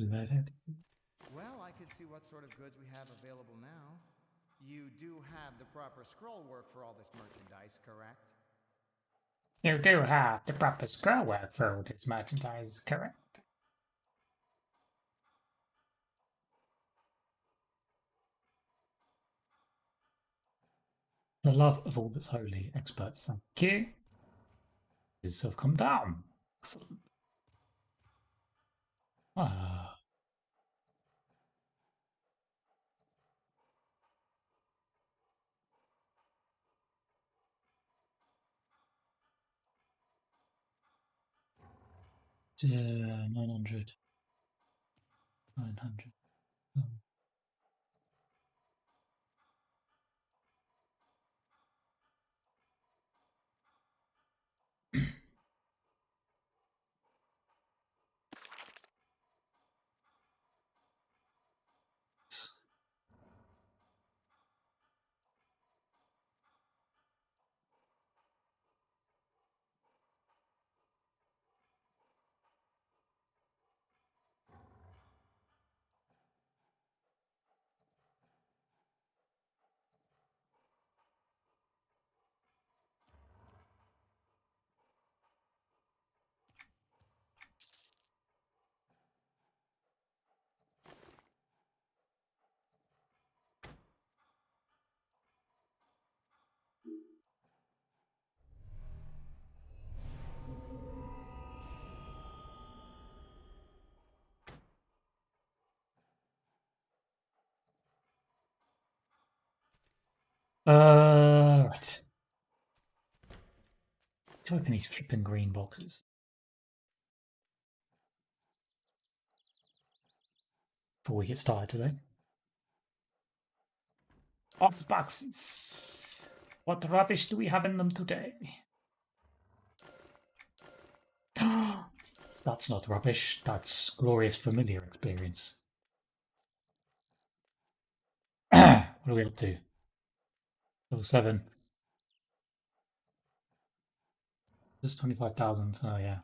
Well, I could see what sort of goods we have available now. You do have the proper scroll work for all this merchandise, correct? You do have the proper scroll work for all this merchandise, correct? The love of all that's holy, experts, thank you. Have come down. Excellent. Ah. Yeah, 900. 900. Right. Let's open these flipping green boxes. Before we get started today. Box boxes. What rubbish do we have in them today? That's not rubbish. That's glorious familiar experience. What are we up to? Level 7. Just 25,000. Oh, yeah.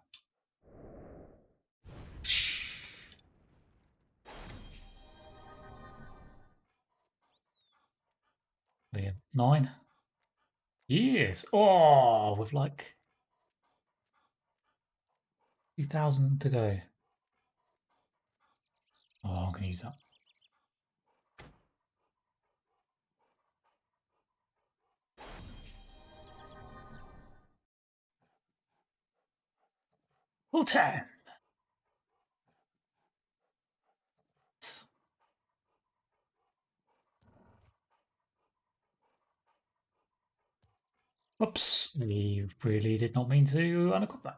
Oh, yeah. 9. Yes. Oh, with like 2,000 to go. Oh, I'm going to use that. Full 10. Oops. We really did not mean to unequip that.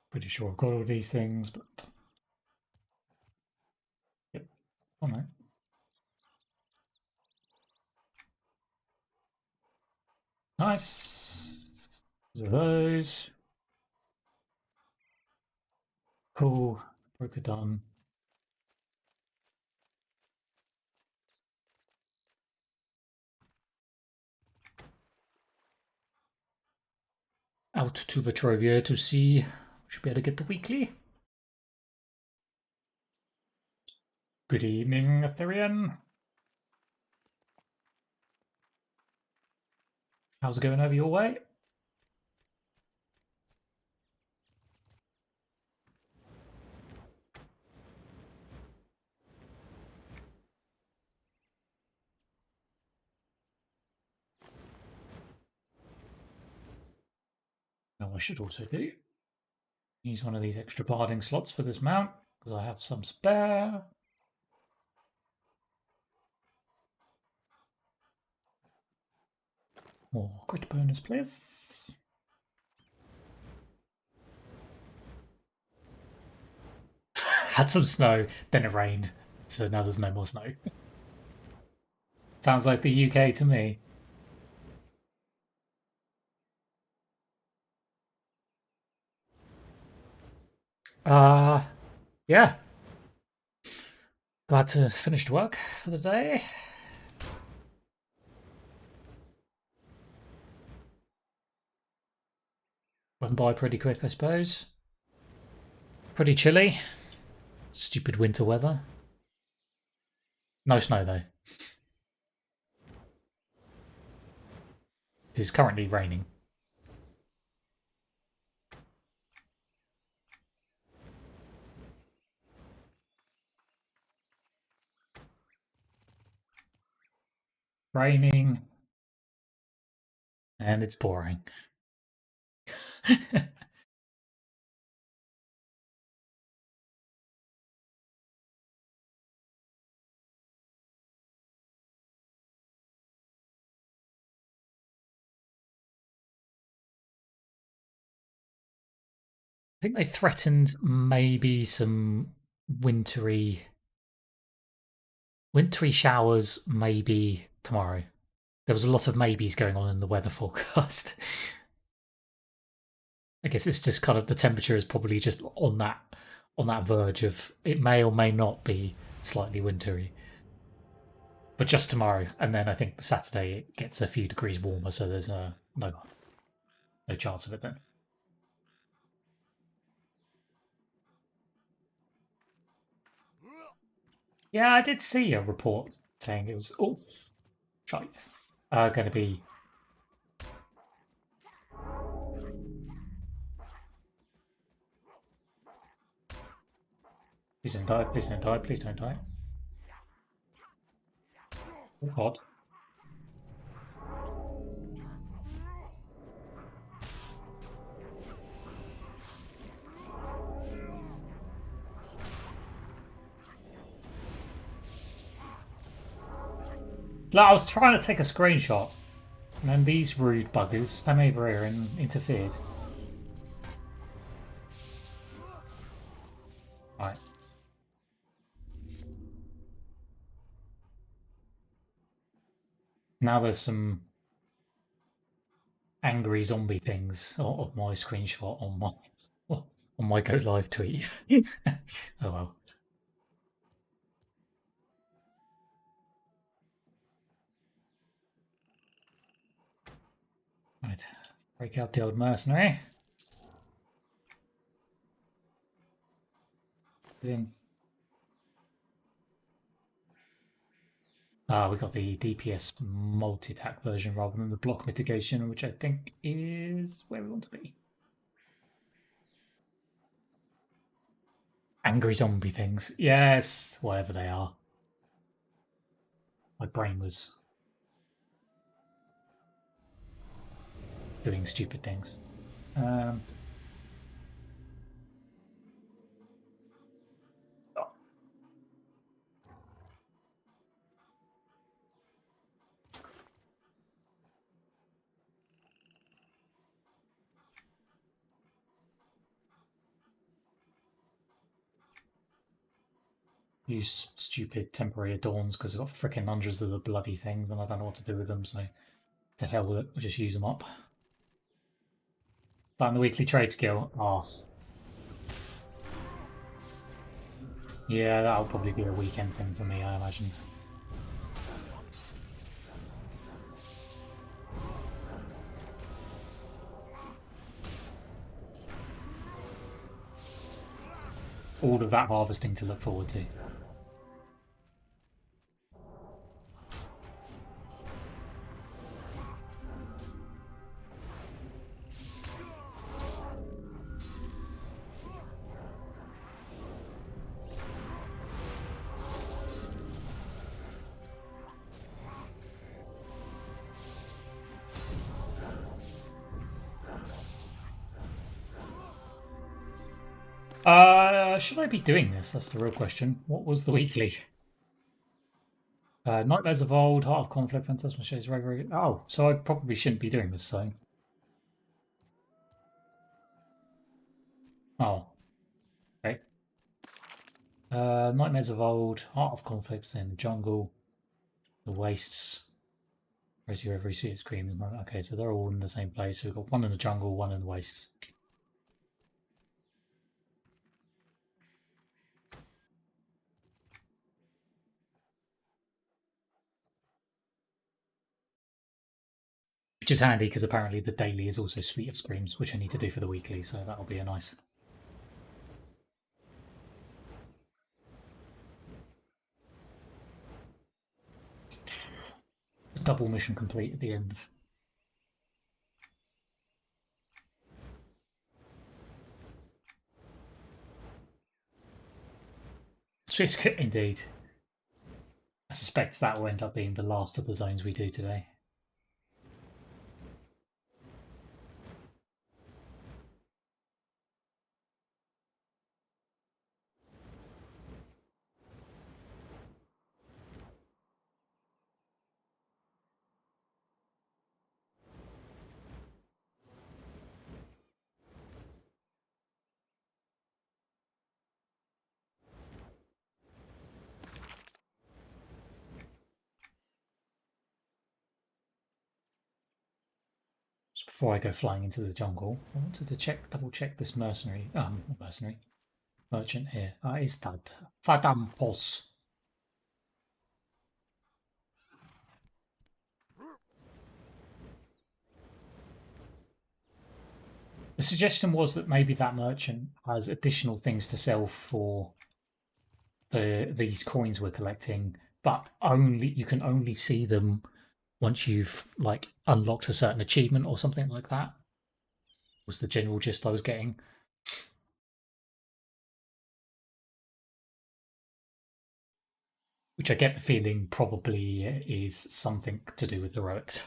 Pretty sure I've got all these things, but... Yep. All right. Nice. Those are those. Cool. Broker done. Out to Vetrovia to see. Should be able to get the weekly. Good evening, Ethereum. How's it going over your way? Now I should also do. Use one of these extra barding slots for this mount, because I have some spare. More crit bonus, please. Had some snow, then it rained, so now there's no more snow. Sounds like the UK to me. Yeah. Glad to finish work for the day. Went by pretty quick, I suppose. Pretty chilly. Stupid winter weather. No snow, though. It is currently raining. Raining. And it's pouring. I think they threatened maybe some wintry showers maybe tomorrow. There was a lot of maybes going on in the weather forecast. I guess it's just kind of the temperature is probably just on that verge of it may or may not be slightly wintry. But just tomorrow, and then I think Saturday it gets a few degrees warmer, so there's no chance of it then. Yeah, I did see a report saying it was shite. Going to be. Please don't die! Please don't die! Please don't die! Oh God! Look, I was trying to take a screenshot, and then these rude buggers came over here and interfered. Right. Now there's some angry zombie things of my screenshot on my Go Live tweet. Oh well. Right. Break out the old mercenary. In. We got the DPS multi-attack version rather than the block mitigation, which I think is where we want to be. Angry zombie things. Yes, whatever they are. My brain was doing stupid things. Use stupid temporary adorns because I've got freaking hundreds of the bloody things and I don't know what to do with them, so to hell with it, we'll just use them up. Starting the weekly trade skill. Oh. Yeah, that'll probably be a weekend thing for me, I imagine. All of that harvesting to look forward to. Should I be doing this? That's the real question. What was the weekly? Nightmares of Old, Heart of Conflict, Phantasmal Shades, regular. Oh, so I probably shouldn't be doing this, so. Oh. Okay. Nightmares of Old, Heart of Conflict, then Jungle, The Wastes. Where's your every sweet scream? Okay, so they're all in the same place. So we've got one in the jungle, one in the wastes. Which is handy because apparently the daily is also Suite of Screams, which I need to do for the weekly, so that'll be a nice. A double mission complete at the end. Swiss kit indeed. I suspect that will end up being the last of the zones we do today. So before I go flying into the jungle, I wanted to double check this mercenary, merchant here. Is that Fadam Pos? The suggestion was that maybe that merchant has additional things to sell for these coins we're collecting, but you can only see them once you've like unlocked a certain achievement or something like that. Was the general gist I was getting. Which I get the feeling probably is something to do with heroics.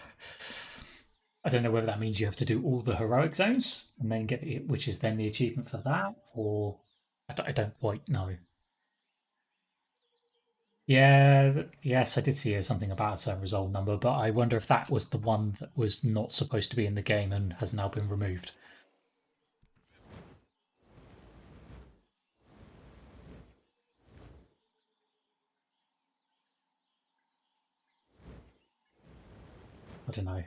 I don't know whether that means you have to do all the heroic zones and then get it, which is then the achievement for that, or I don't quite know. Yeah, yes, I did see something about a certain resolve number, but I wonder if that was the one that was not supposed to be in the game and has now been removed. I don't know.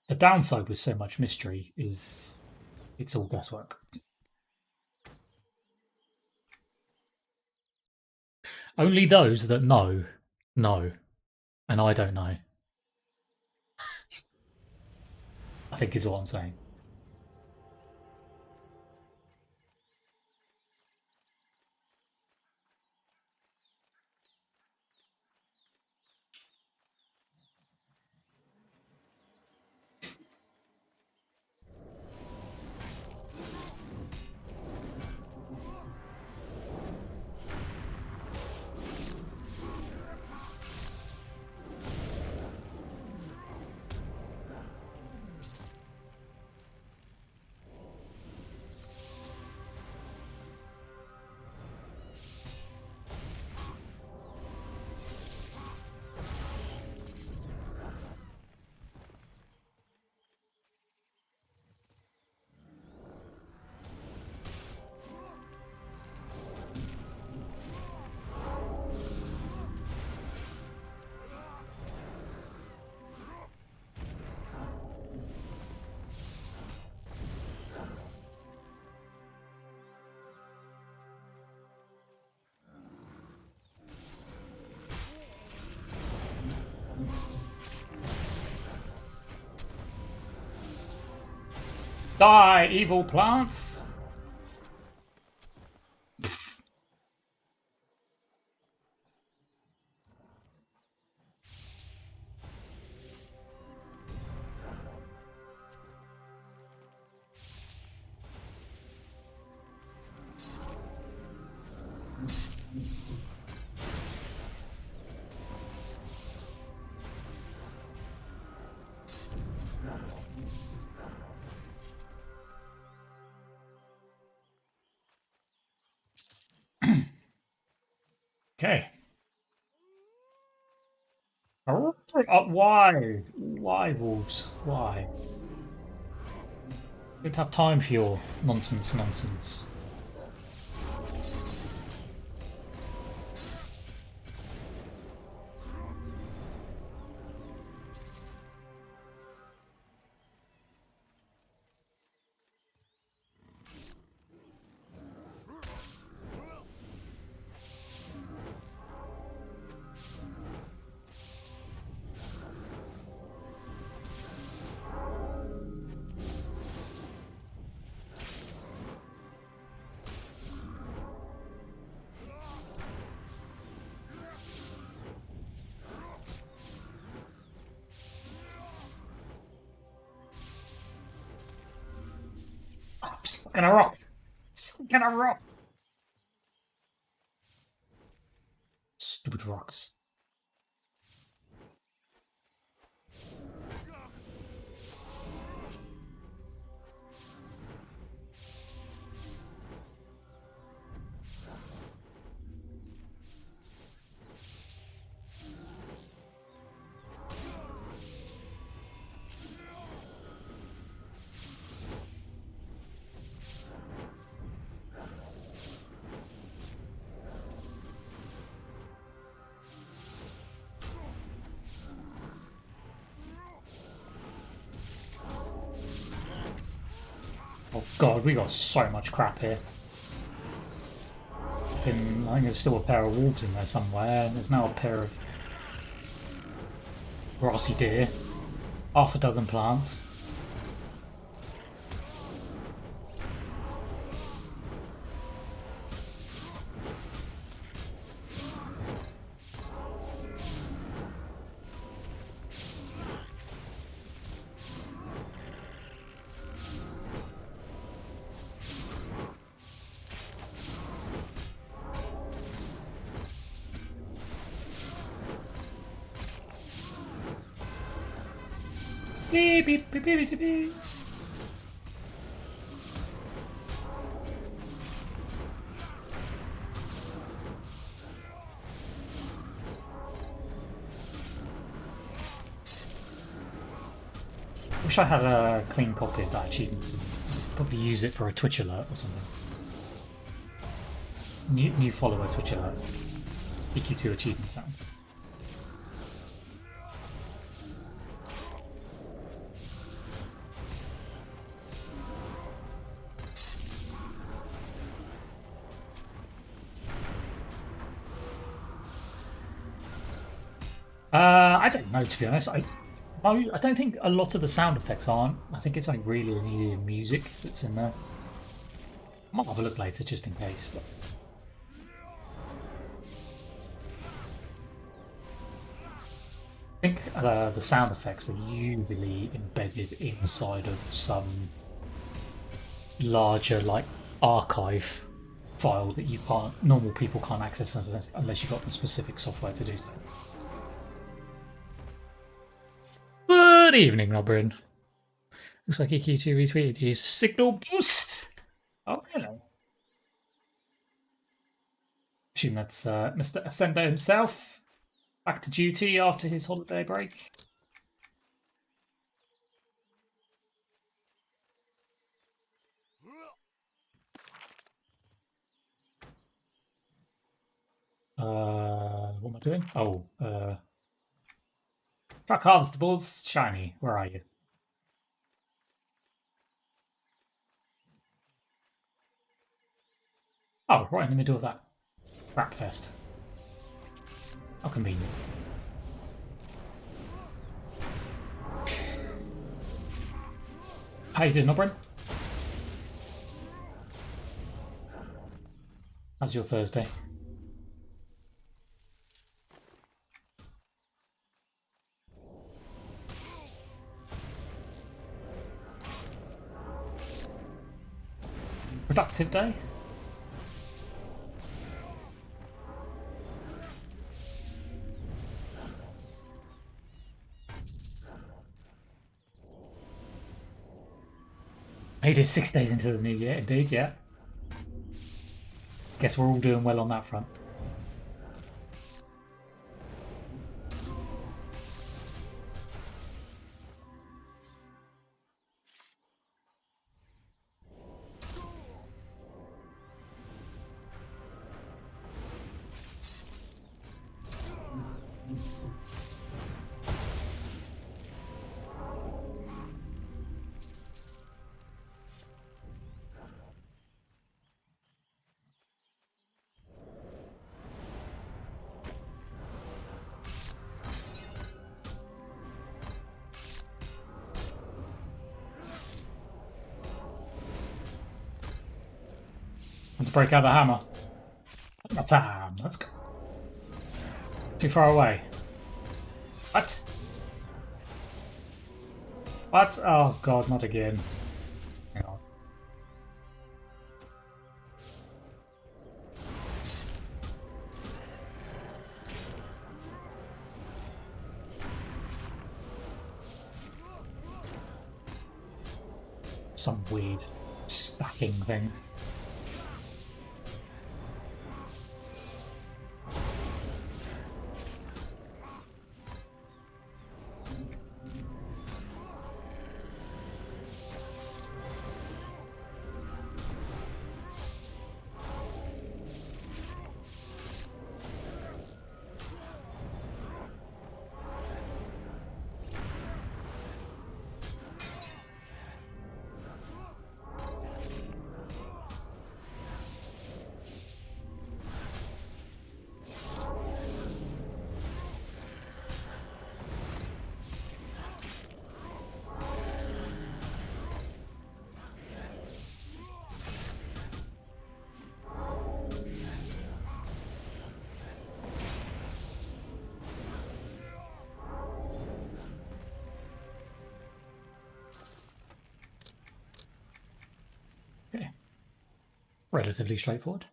The downside with so much mystery is it's all guesswork. Only those that know, and I don't know. I think is what I'm saying. Die, evil plants! Okay. Why? Why, wolves? Why? Don't have time for your nonsense. Stuck in a rock. Stuck in a rock. Stupid rocks. Oh god, we got so much crap here. I think there's still a pair of wolves in there somewhere, and there's now a pair of grassy deer, half a dozen plants. Beep, beep, beep, beep, beep, beep. Wish I had a clean copy of that achievement. Probably use it for a Twitch alert or something. New follower Twitch alert. EQ2 achievement sound. I don't know, to be honest. I don't think a lot of the sound effects aren't. I think it's like really the music that's in there. I might have a look later just in case. But... I think the sound effects are usually embedded inside of some larger like archive file that you can't, normal people can't access unless you've got the specific software to do so. Good evening, Robin. Looks like EQ2 retweeted his signal boost. Oh, hello. Assume that's Mr. Ascender himself. Back to duty after his holiday break. What am I doing? Oh, truck harvestables, shiny. Where are you? Oh, right in the middle of that crap fest. How convenient. How you doing, Obrin? How's your Thursday? Productive day? Made it 6 days into the new year, indeed, yeah. Guess we're all doing well on that front. To break out the hammer. That's a ham. Let's go. Too far away. What? What? Oh god, not again. Hang on. some weird stacking thing. Okay. Relatively straightforward.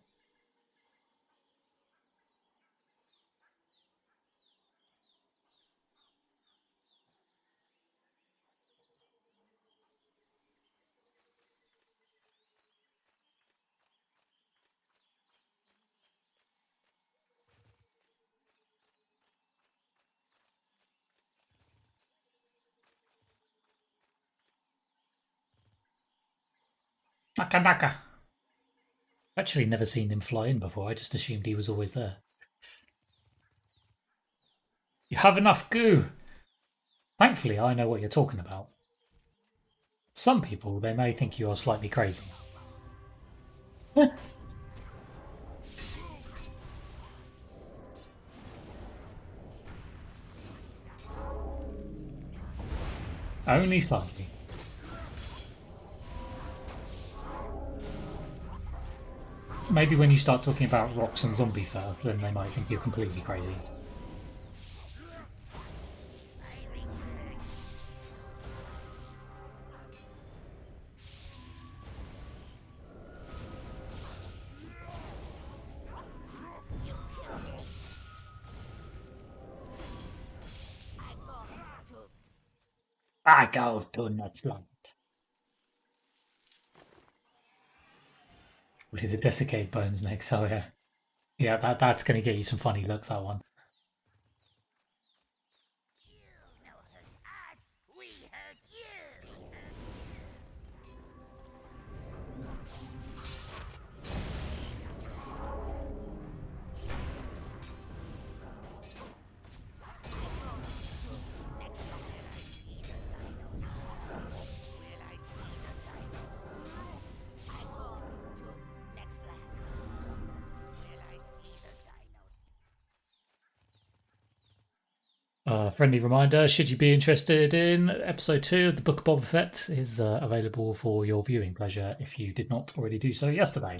Naka Naka. Actually, never seen him fly in before. I just assumed he was always there. You have enough goo. Thankfully, I know what you're talking about. Some people, they may think you are slightly crazy. Only slightly. Maybe when you start talking about rocks and zombie fur, then they might think you're completely crazy. I go to next land. Probably the desiccated bones next. Oh yeah, yeah. That's gonna get you some funny looks. That one. Friendly reminder, should you be interested in episode 2 of the Book of Boba Fett is available for your viewing pleasure if you did not already do so yesterday.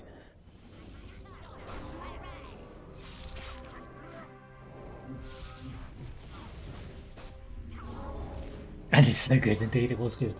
And it's so good indeed, it was good.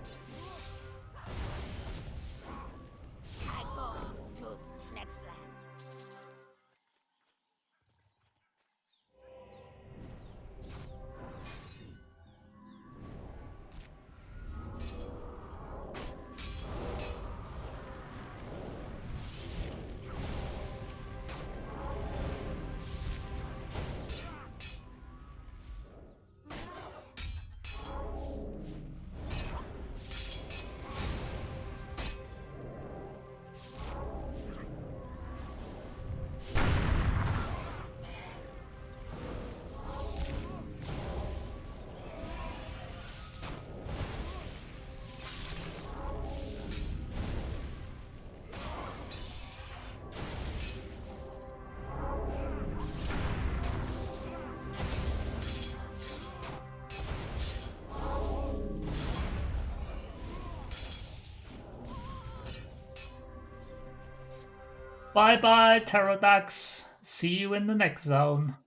Bye bye, Pterodax. See you in the next zone.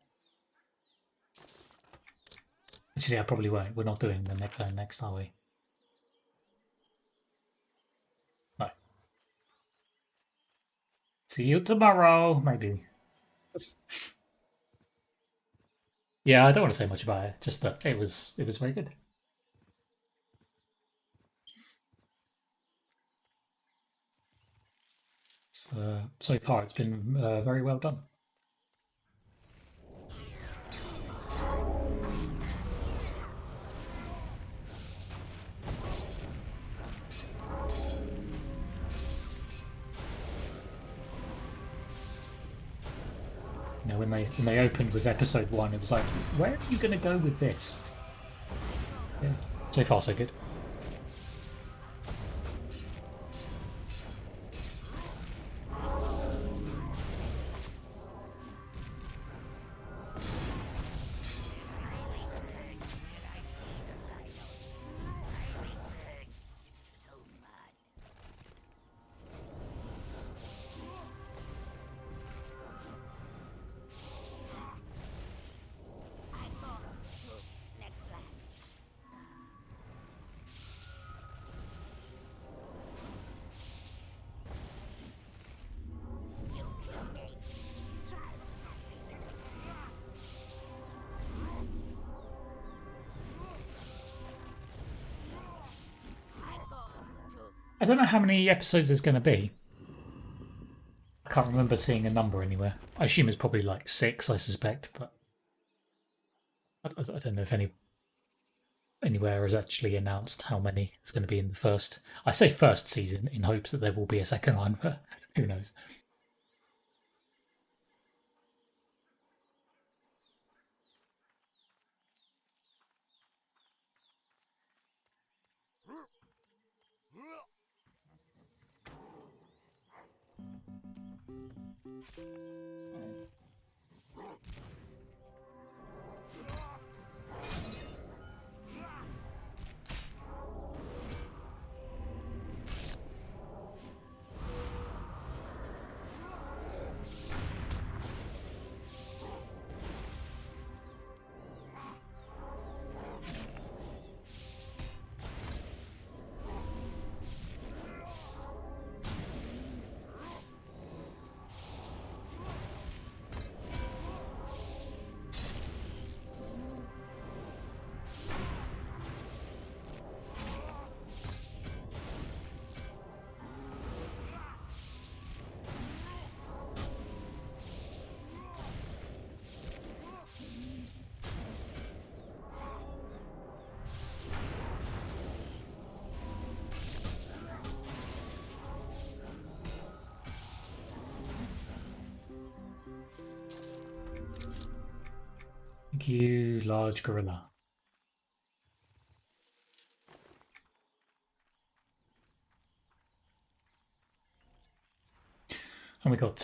Actually, I probably won't. We're not doing the next zone next, are we? No. See you tomorrow, maybe. Yeah, I don't want to say much about it. Just that it was very good. So far it's been very well done. You know, when they opened with episode 1, it was like, where are you going to go with this? Yeah, so far so good. I don't know how many episodes there's going to be. I can't remember seeing a number anywhere. I assume it's probably like 6, I suspect, but I don't know if anywhere has actually announced how many it's going to be in the first. I say first season in hopes that there will be a second one, but who knows? Thank you, large gorilla. And we got,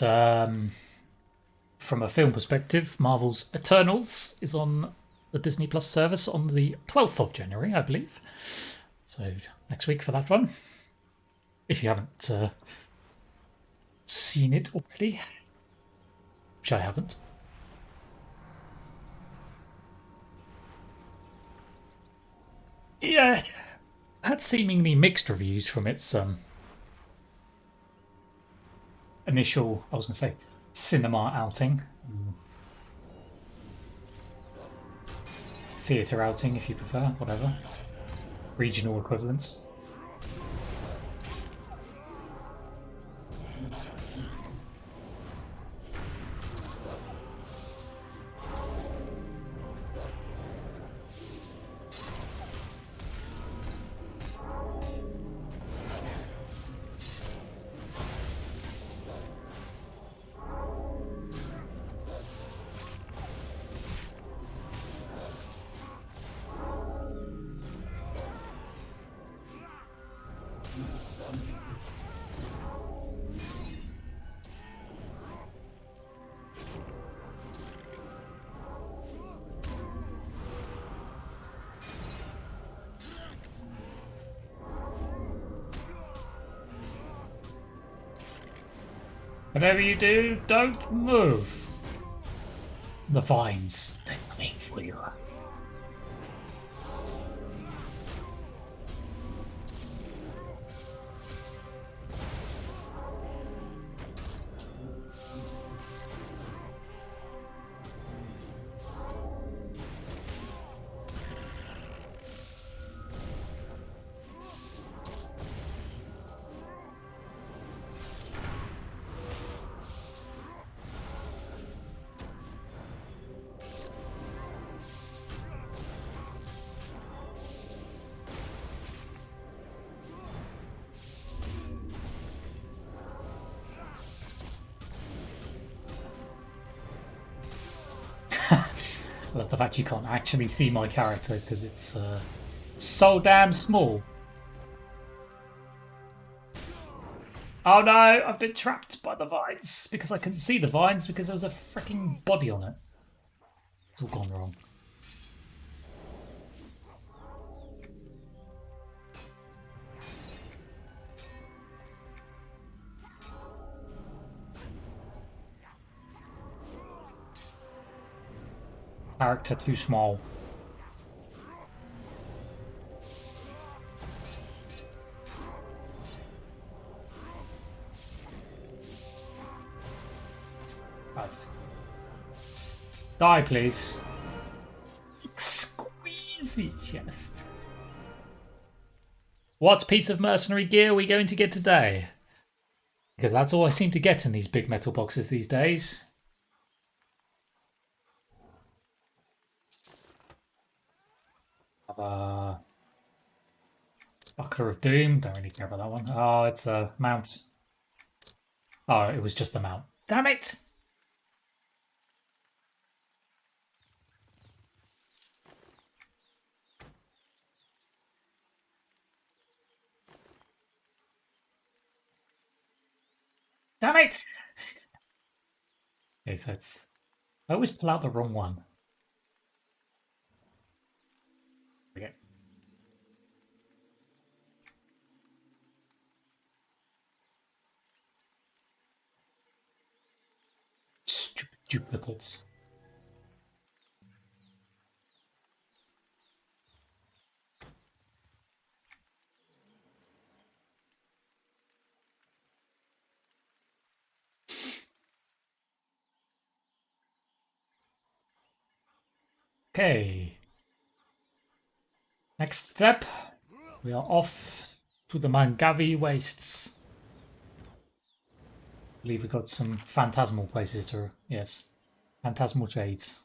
from a film perspective, Marvel's Eternals is on the Disney Plus service on the 12th of January, I believe. So next week for that one. If you haven't seen it already, which I haven't. Yeah, it had seemingly mixed reviews from its initial, I was going to say, cinema outing. Theatre outing, if you prefer, whatever. Regional equivalents. Whatever you do, don't move. The vines, they're coming for you. I love the fact you can't actually see my character because it's so damn small. Oh no, I've been trapped by the vines because I couldn't see the vines because there was a freaking body on it. It's all gone wrong. Character too small. Right. Die, please. Squeezy chest. What piece of mercenary gear are we going to get today? Because that's all I seem to get in these big metal boxes these days. Have a Buckler of Doom. Don't really care about that one. Oh, it's a mount. Oh, it was just a mount. Damn it! Damn it! Okay, so it's... I always pull out the wrong one. Okay. Stupid duplicates. Okay. Next step. We are off to the Mangavi Wastes. I believe we got some phantasmal places to... Yes. Phantasmal shades.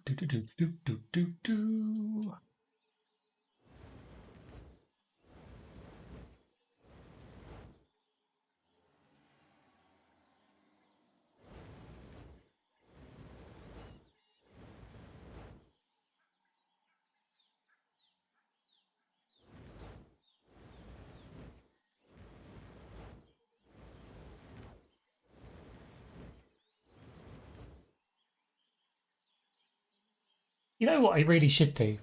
Do do do do do do do do. You know what I really should do?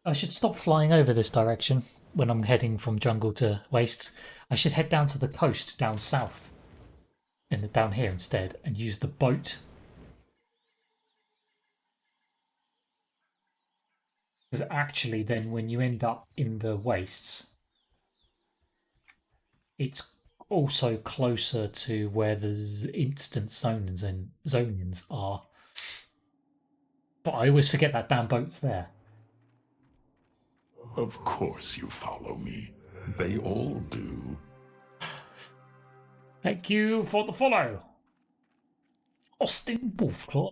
I should stop flying over this direction when I'm heading from jungle to wastes. I should head down to the coast down south and down here instead and use the boat. Because actually then when you end up in the wastes, it's also closer to where the instant zonians are. But I always forget that damn boat's there. Of course you follow me. They all do. Thank you for the follow. Austin Wolfclaw.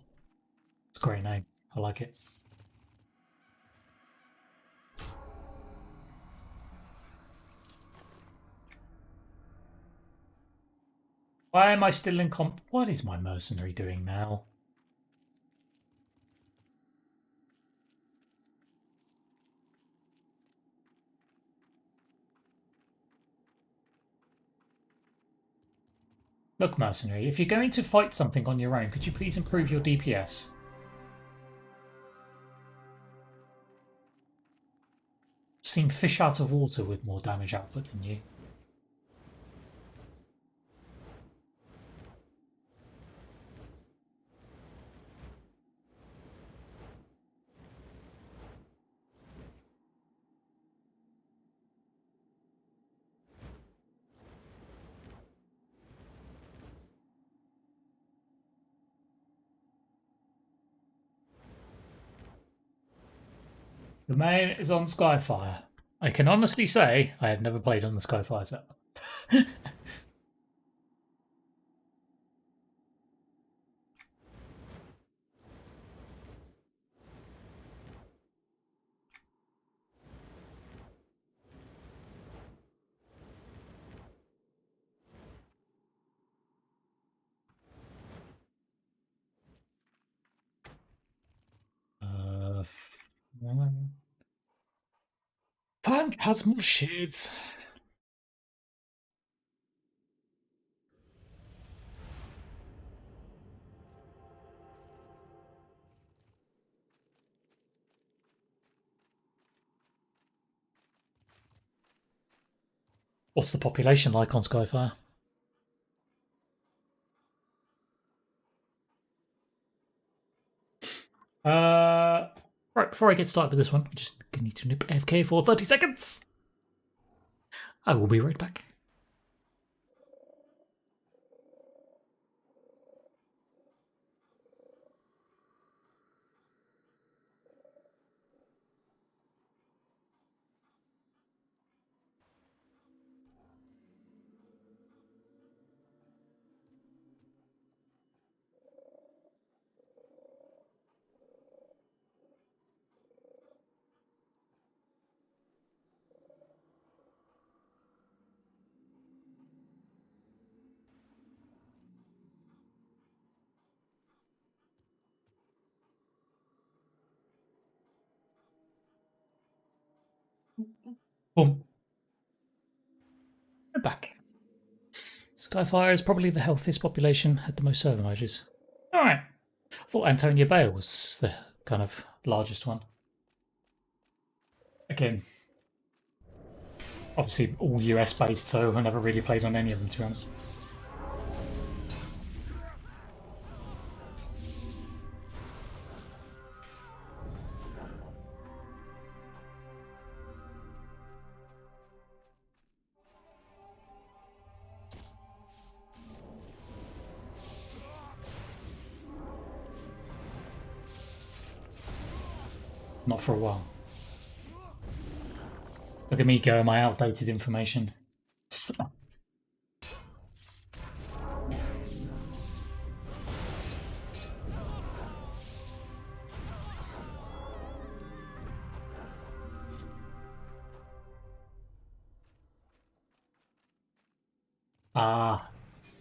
It's a great name. I like it. Why am I still in comp? What is my mercenary doing now? Look, mercenary, if you're going to fight something on your own, could you please improve your DPS? Seem fish out of water with more damage output than you. The main is on Skyfire. I can honestly say I have never played on the Skyfire set. Phantasmal shades. What's the population like on Skyfire? Right, before I get started with this one, I just need to nip AFK for 30 seconds. I will be right back. Boom. I'm back. Skyfire is probably the healthiest population, had the most server merges. Alright. I thought Antonia Bay was the kind of largest one. Again, obviously all US based, so I never really played on any of them, to be honest. Not for a while. Look at me go, my outdated information. Ah,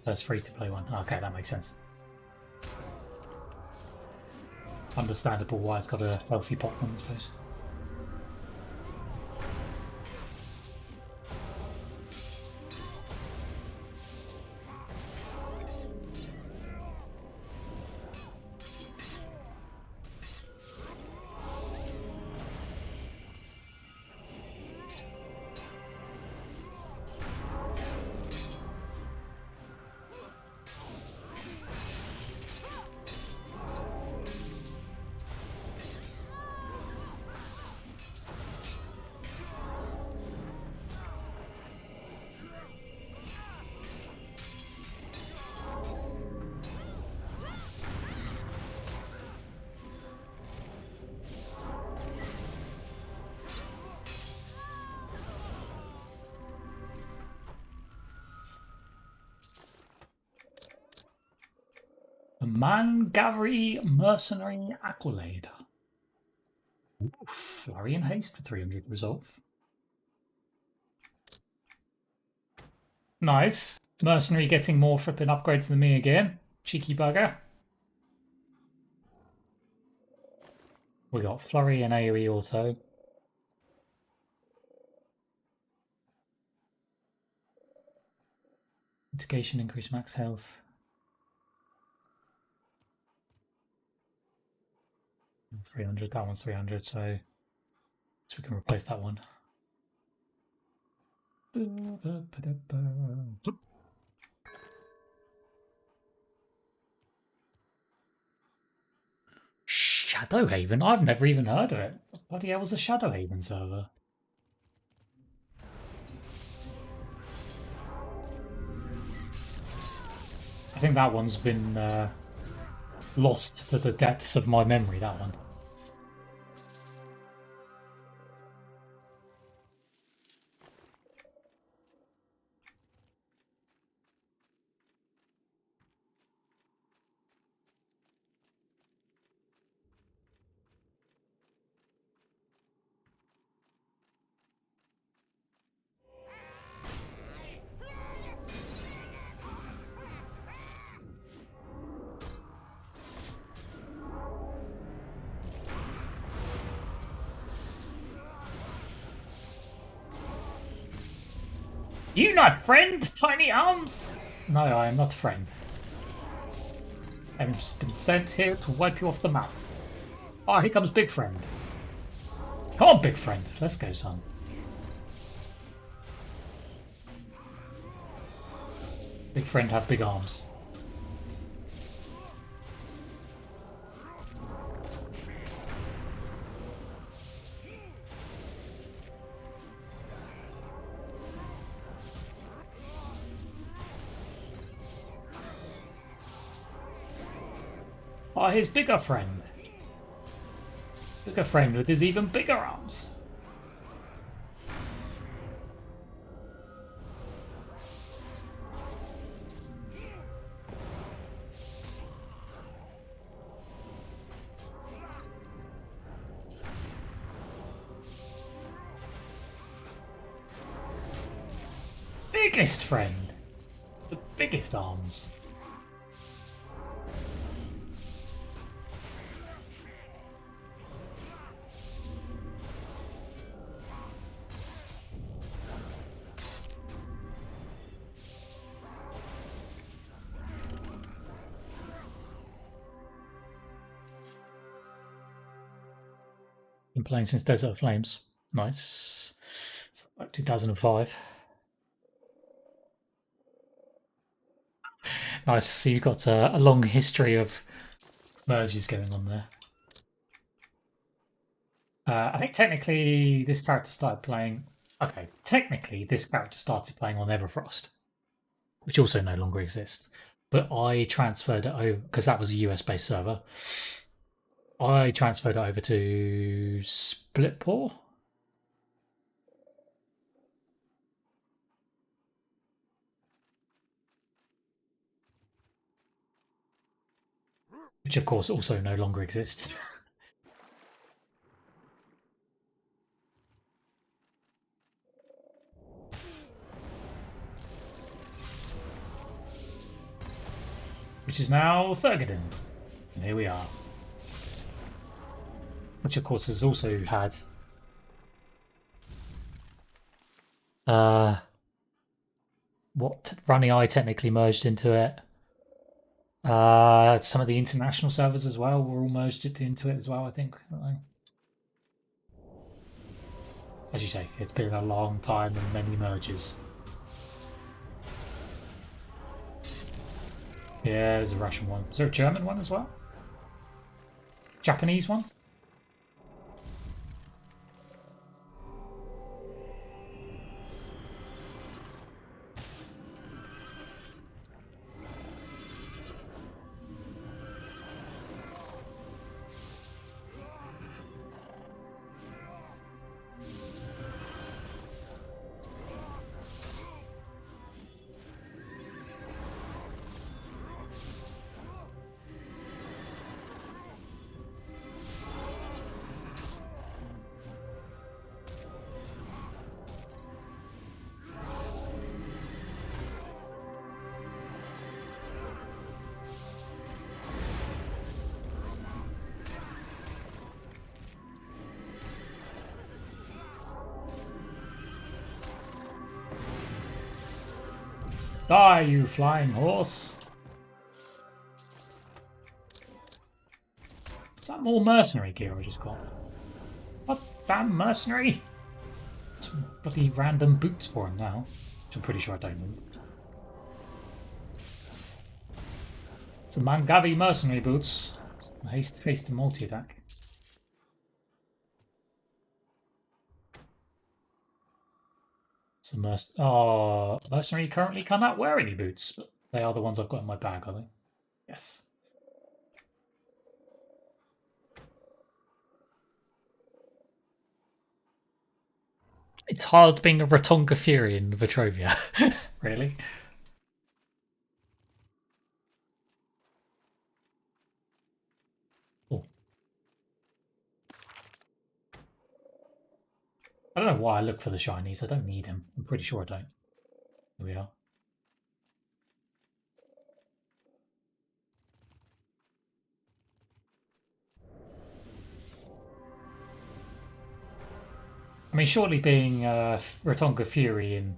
that's free to play one. Okay, that makes sense. Understandable why it's got a healthy pop one, I suppose. The Mangari Mercenary Accolade. Ooh, Flurry and Haste for 300 resolve. Nice. Mercenary getting more flipping upgrades than me again. Cheeky bugger. We got Flurry and AoE also. Mitigation, increase max health. 300, that one's 300, so we can replace that one. Shadowhaven? I've never even heard of it. Bloody hell was a Shadowhaven server? I think that one's been lost to the depths of my memory, that one. You not friend, tiny arms? No, I am not friend. I've been sent here to wipe you off the map. Ah, here comes big friend. Come on, big friend. Let's go, son. Big friend have big arms. Ah, his bigger friend. Bigger friend with his even bigger arms. Biggest friend. The biggest arms. Been playing since Desert of Flames. Nice. So, like 2005. Nice. So you've got a long history of merges going on there. I think technically this character started playing... Okay, technically this character started playing on Everfrost, which also no longer exists. But I transferred it over, because that was a US-based server. I transferred it over to Splitpore. Which of course also no longer exists. Which is now Thurgoden. And here we are. Which of course has also had what Runny Eye technically merged into it. Some of the international servers as well were all merged into it as well, I think. As you say, it's been a long time and many merges. Yeah, there's a Russian one. Is there a German one as well? Japanese one? Die, you flying horse! Is that more mercenary gear I just got? What damn mercenary? Some bloody random boots for him now, which I'm pretty sure I don't need. Some Mangavi mercenary boots. Haste multi-attack. Mercenary currently cannot wear any boots, but they are the ones I've got in my bag, are they? Yes. It's hard being a Ratonga Fury in Vitrovia. Really? Oh. I don't know why I look for the shinies. I don't need them. I'm pretty sure I don't. Here we are. I mean, surely being Ratonga Fury in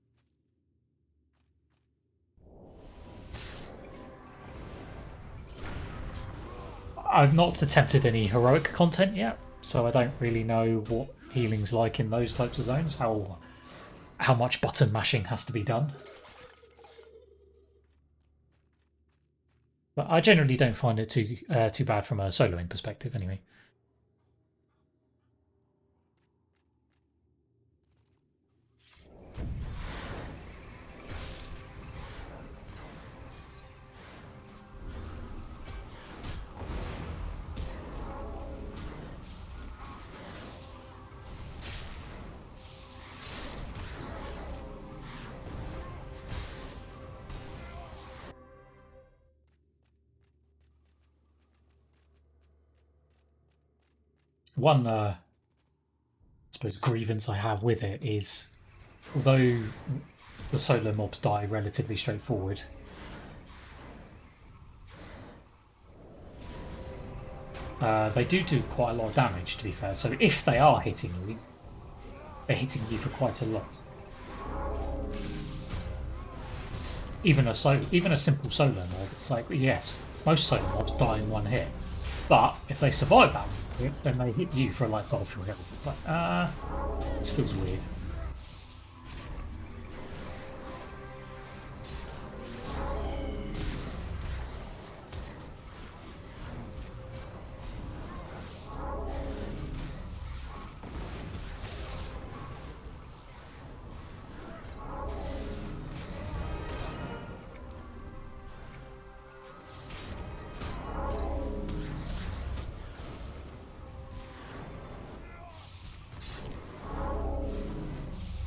I've not attempted any heroic content yet, so I don't really know what healing's like in those types of zones, how much button mashing has to be done. But I generally don't find it too bad from a soloing perspective, anyway. One, I suppose, grievance I have with it is, although the solo mobs die relatively straightforward, they do quite a lot of damage, to be fair. So if they are hitting you, they're hitting you for quite a lot. Even a simple solo mob, it's like, yes, most solo mobs die in one hit. But if they survive that hit, then they hit you for like half your health. It's like, this feels weird.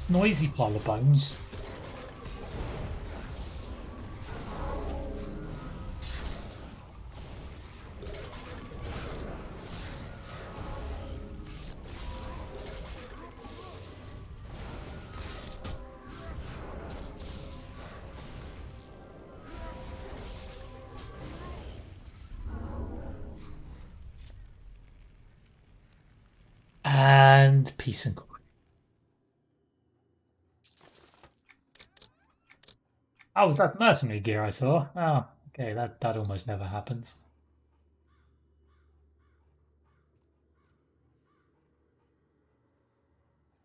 Noisy pile of bones. And peace and quiet. Oh, was that mercenary gear I saw? Oh, okay, that almost never happens.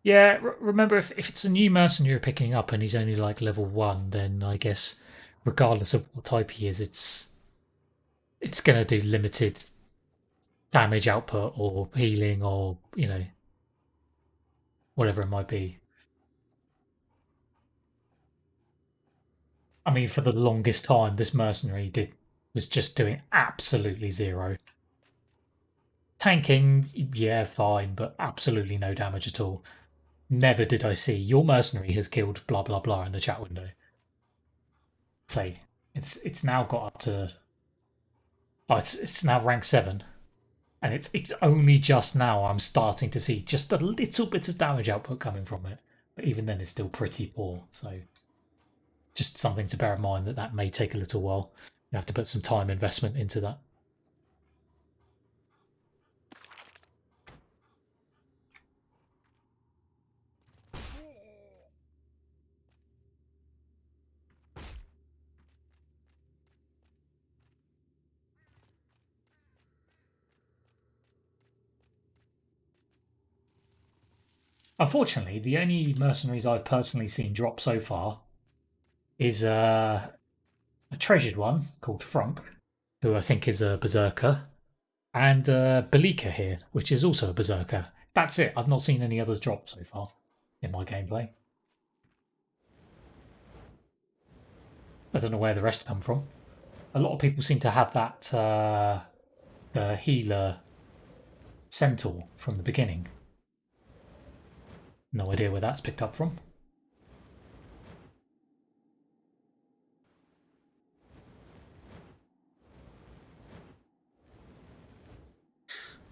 Yeah, remember, if it's a new mercenary you're picking up and he's only like level 1, then I guess regardless of what type he is, it's going to do limited damage output or healing or, whatever it might be. I mean, for the longest time, this mercenary was just doing absolutely zero. Tanking, yeah, fine, but absolutely no damage at all. Never did I see your mercenary has killed blah blah blah in the chat window. Say, it's now got up to, it's now rank 7, and it's only just now I'm starting to see just a little bit of damage output coming from it, but even then it's still pretty poor. So just something to bear in mind, that may take a little while. You have to put some time investment into that. Unfortunately, the only mercenaries I've personally seen drop so far is a treasured one called Frunk, who I think is a berserker, and Belika here, which is also a berserker. That's it. I've not seen any others drop so far in my gameplay. I don't know where the rest come from. A lot of people seem to have that the healer centaur from the beginning. No idea where that's picked up from.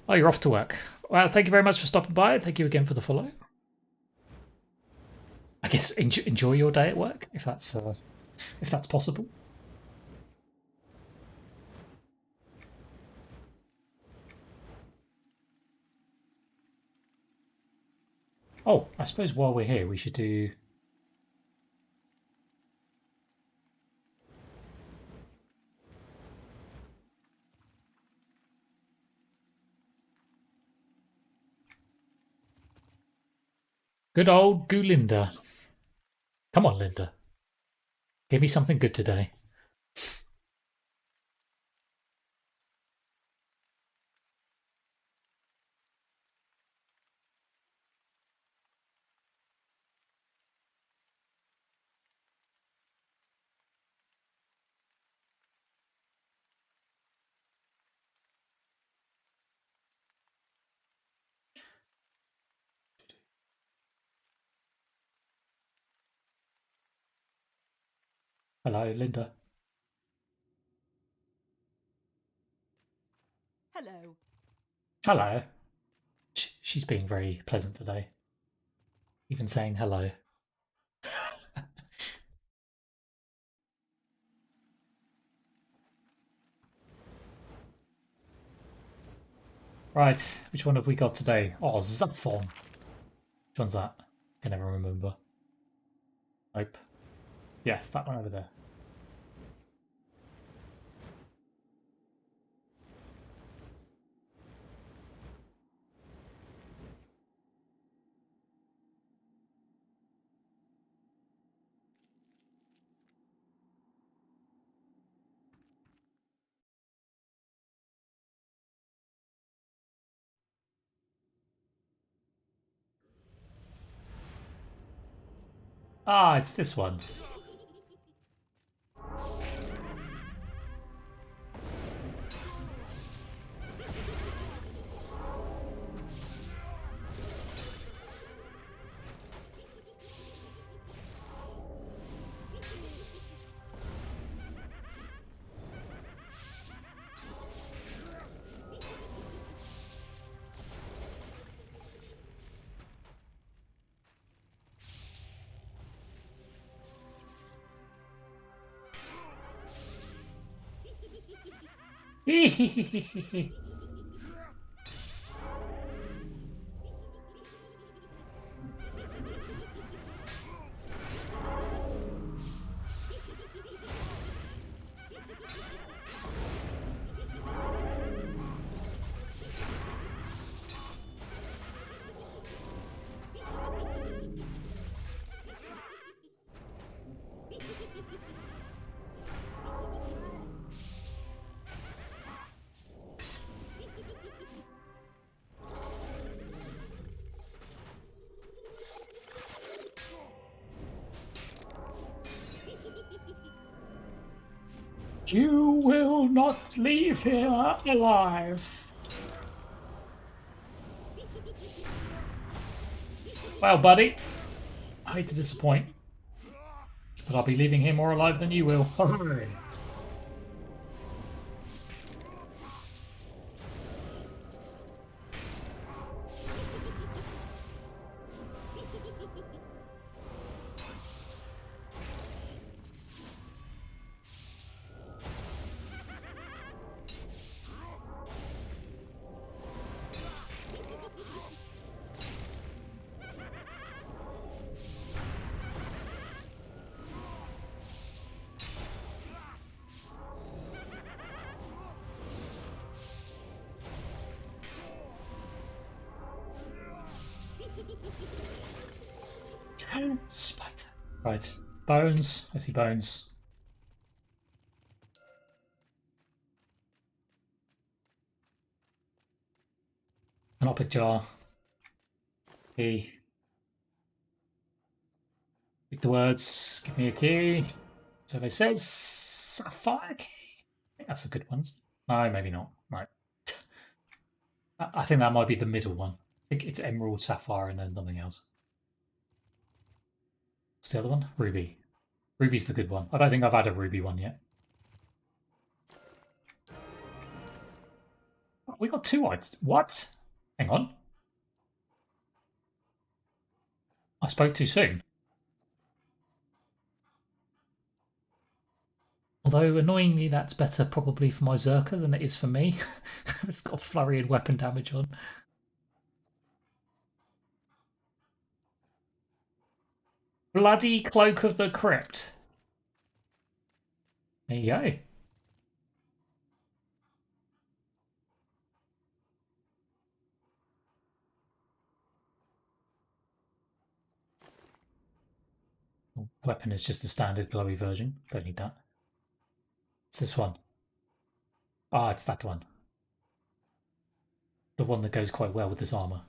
Oh, you're off to work. Well, thank you very much for stopping by. Thank you again for the follow. I guess enjoy your day at work if that's possible. Oh, I suppose while we're here, we should do. Good old Goolinda. Come on, Linda. Give me something good today. Hello, Linda. Hello. Hello. She's being very pleasant today. Even saying hello. Right, which one have we got today? Oh, Zaphon. Which one's that? I can never remember. Nope. Yes, that one over there. Ah, it's this one. You will not leave here alive. Well, buddy, I hate to disappoint, but I'll be leaving here more alive than you will. Hooray. Splat. Right. Bones. I see bones. An optic jar. Key. Read the words. Give me a key. So it says sapphire key. I think that's a good one. No, maybe not. Right. I think that might be the middle one. I think it's emerald, sapphire, and then nothing else. What's the other one? Ruby. Ruby's the good one. I don't think I've had a ruby one yet. We got two items. What? Hang on. I spoke too soon. Although, annoyingly, that's better probably for my Zerker than it is for me. It's got flurry and weapon damage on. Bloody Cloak of the Crypt. There you go. weapon is just the standard glowy version. Don't need that. It's this one. Ah, it's that one. The one that goes quite well with this armor.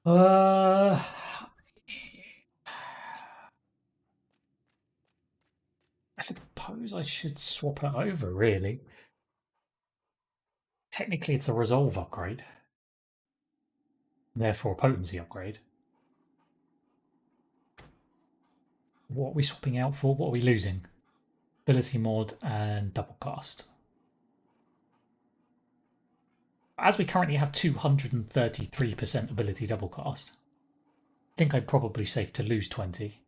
I suppose I should swap it over, really. Technically, it's a resolve upgrade. And therefore, a potency upgrade. What are we swapping out for? What are we losing? Ability mod and double cast. As we currently have 233% ability double cast, I think I'm probably safe to lose 20.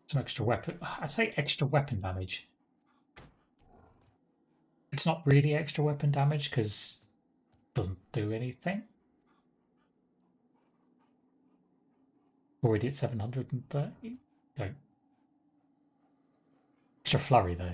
Some extra weapon. I'd say extra weapon damage. It's not really extra weapon damage because it doesn't do anything. Already at 730. No. Extra flurry though.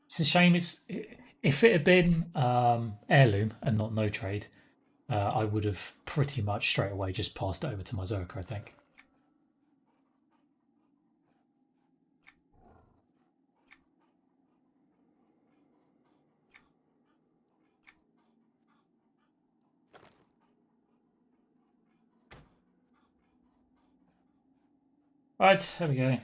It's a shame. If it had been heirloom and not no trade, I would have pretty much straight away just passed it over to my Zerker, I think. Right, there we go.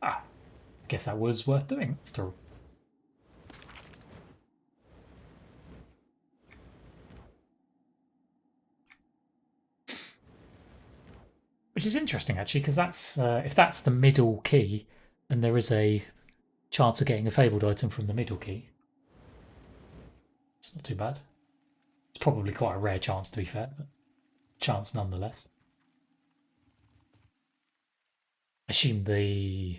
Ah, I guess that was worth doing after all. Which is interesting actually, because that's if that's the middle key, then there is a chance of getting a fabled item from the middle key. It's not too bad. It's probably quite a rare chance, to be fair, but chance nonetheless. I assume the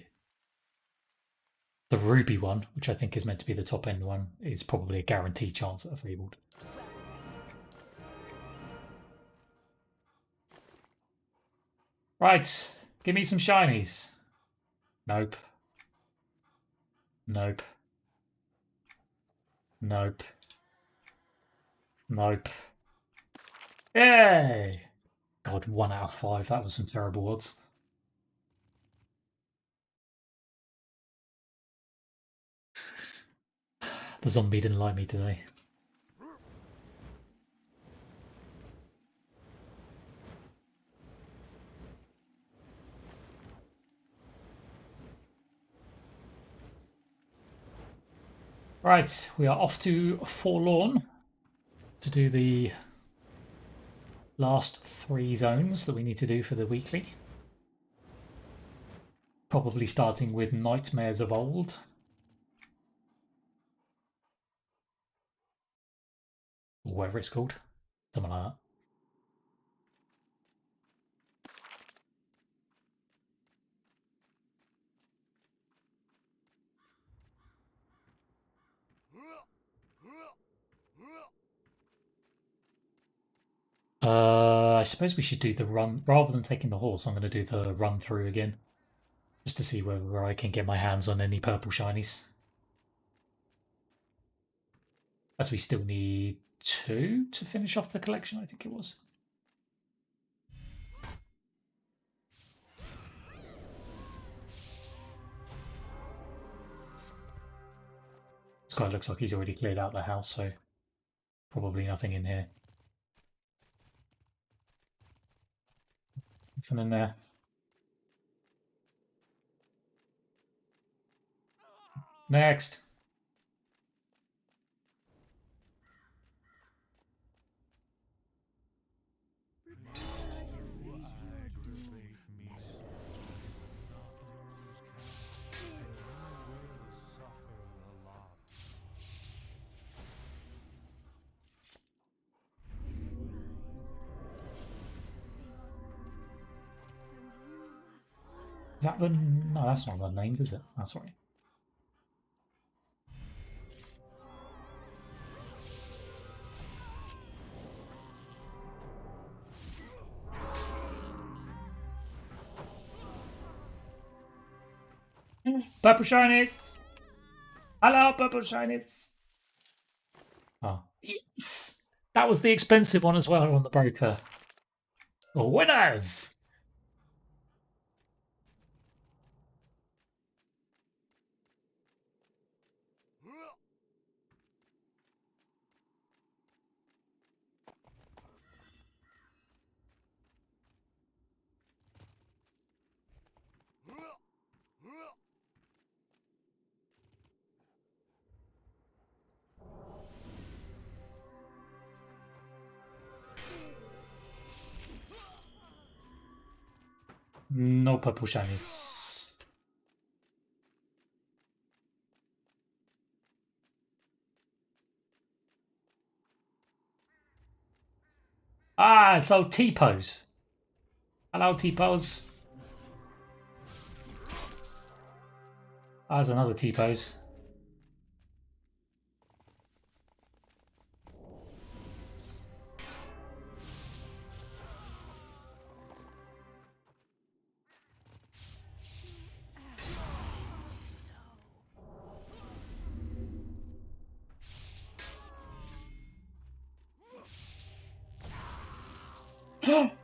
ruby one, which I think is meant to be the top end one, is probably a guaranteed chance at a fabled. Right, give me some shinies. Nope. Nope. Nope. Nope. Yay! God, 1 out of 5. That was some terrible odds. The zombie didn't like me today. Right, we are off to Forlorn to do the last 3 zones that we need to do for the weekly. Probably starting with Nightmares of Old. Or whatever it's called. Something like that. I suppose we should do the run. Rather than taking the horse, I'm going to do the run through again. Just to see whether I can get my hands on any purple shinies. As we still need 2 to finish off the collection, I think it was. This guy looks like he's already cleared out the house, so probably nothing in here. Nothing in there. Next. Is that the... No, that's not the name, is it? That's right. Purple shinies! Hello, purple shinies! Oh. Yes! That was the expensive one as well on the broker. Winners! No purple shinies. Ah, it's old T-Pose. Hello, T-Pose. Ah, there's another T-Pose.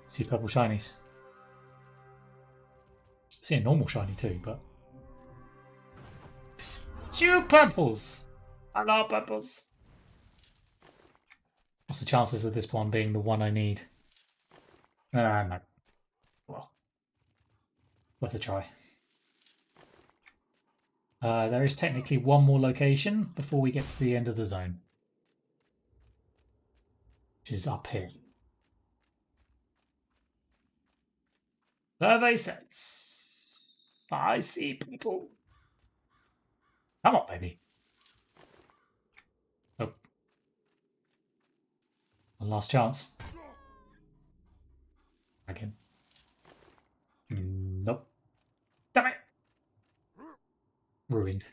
See purple shinies. See a normal shiny too, but... Two purples! Hello, purples! What's the chances of this one being the one I need? No. Well, worth a try. There is technically one more location before we get to the end of the zone. Which is up here. Survey says... I see people. Come on, baby. Oh. One last chance. Again. Nope. Damn it! Ruined.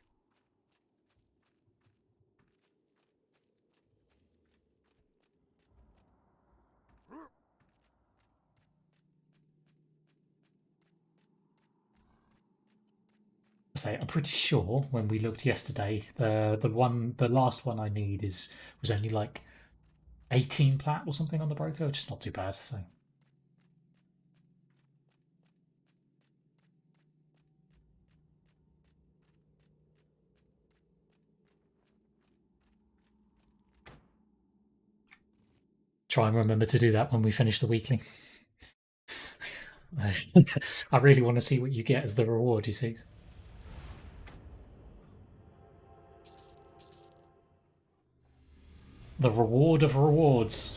I'm pretty sure when we looked yesterday, the last one I need was only like 18 plat or something on the broker, which is not too bad. So try and remember to do that when we finish the weekly. I really want to see what you get as the reward, you see. The reward of rewards.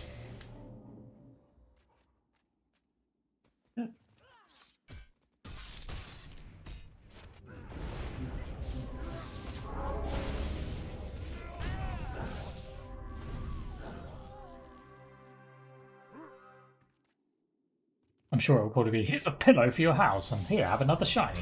I'm sure it will probably be, here's a pillow for your house, and here, have another shiny.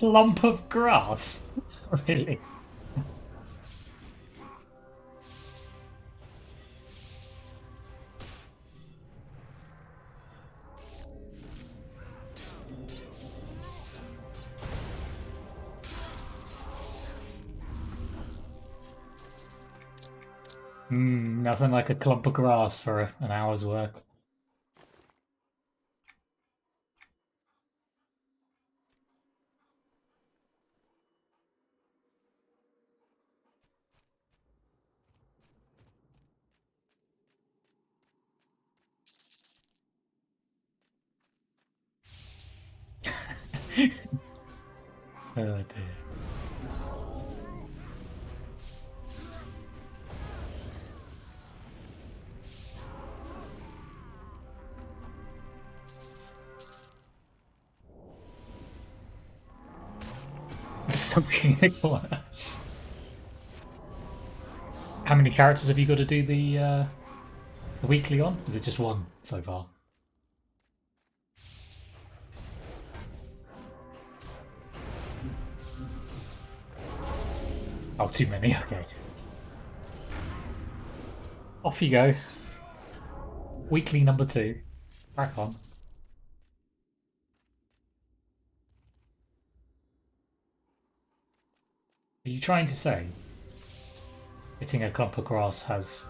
Lump of grass? Really? Nothing like a clump of grass for an hour's work. Oh dear. Something in the corner. How many characters have you got to do the weekly on? Is it just one so far? Oh, too many. Okay. Off you go. Weekly number 2. Crack on. Are you trying to say hitting a clump of grass has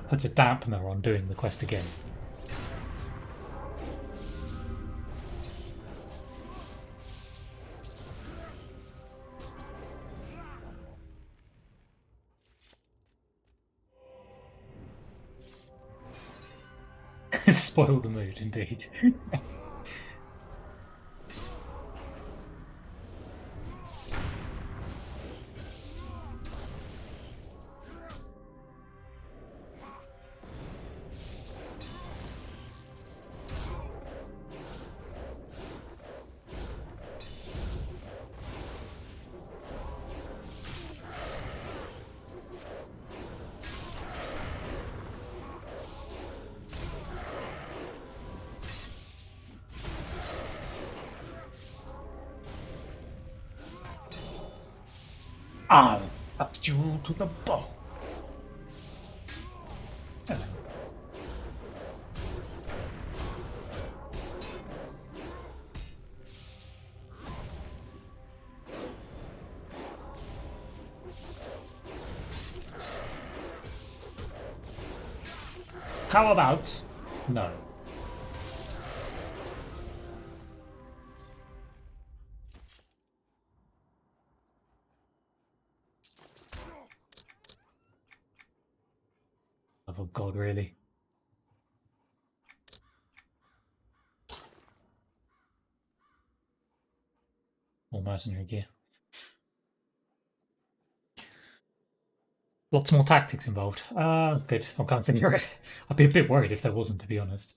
put a dampener on doing the quest again? Spoil the mood, indeed. I'll cut you to the bone. Hello. How about no? Oh God, really? More mercenary gear. Lots more tactics involved. Good. I'm kind of thinking it. I'd be a bit worried if there wasn't, to be honest.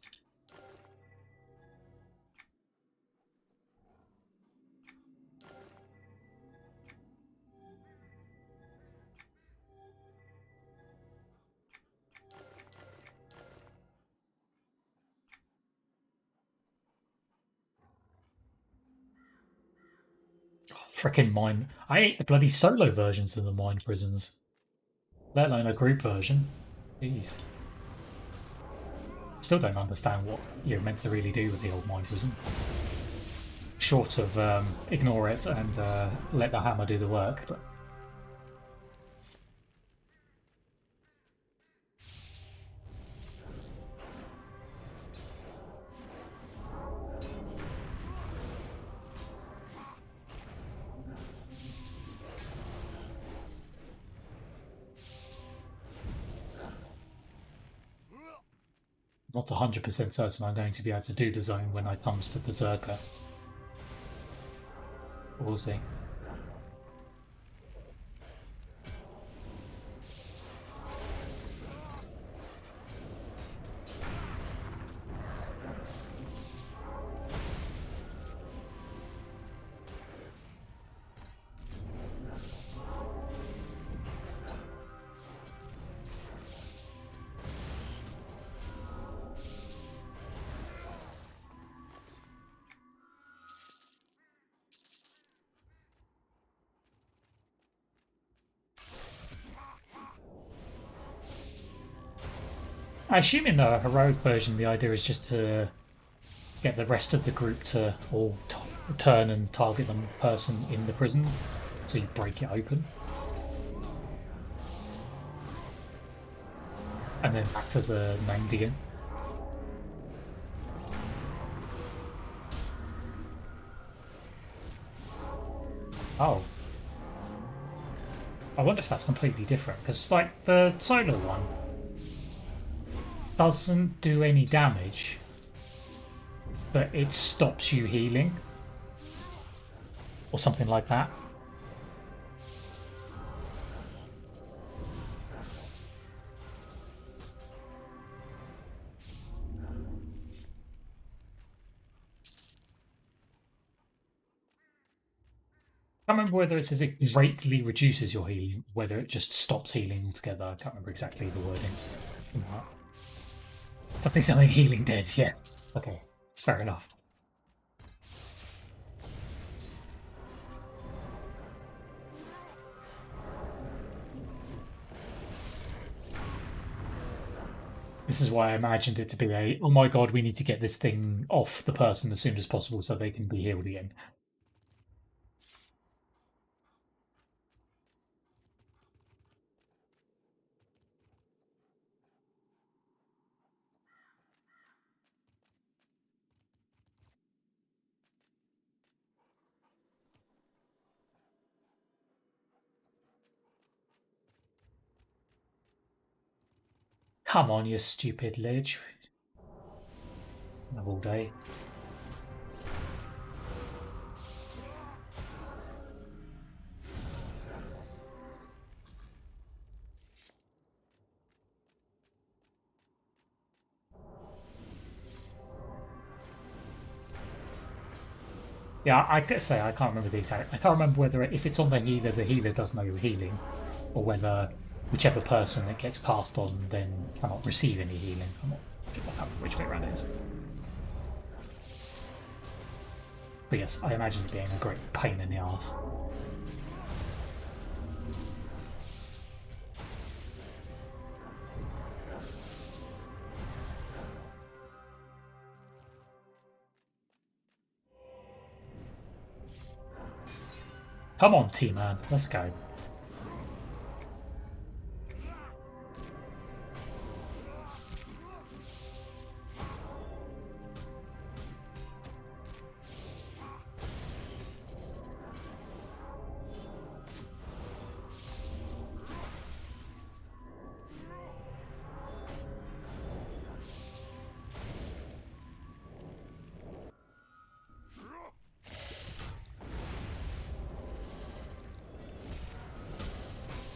Frickin' mine. I hate the bloody solo versions of the mine prisons. Let alone a group version. Jeez. Still don't understand what you're meant to really do with the old mine prison. Short of ignore it and let the hammer do the work. But not 100% certain I'm going to be able to do the zone when it comes to the Zerker. We'll see. I assume in the heroic version the idea is just to get the rest of the group to all turn and target the person in the prison, so you break it open. And then back to the named again. Oh. I wonder if that's completely different, because like the solo one doesn't do any damage but it stops you healing. Or something like that. I can't remember whether it says it greatly reduces your healing, whether it just stops healing altogether. I can't remember exactly the wording. Something healing dead, yeah. Okay, it's fair enough. This is why I imagined it to be a, oh my god, we need to get this thing off the person as soon as possible so they can be healed again. Come on, you stupid lich. Have all day. Yeah, I could say I can't remember the exact. I can't remember whether if it's on the healer does know you're healing, or whether whichever person that gets passed on then cannot receive any healing. I can't remember which way around it is. But yes, I imagine it being a great pain in the arse. Come on, T-Man, let's go.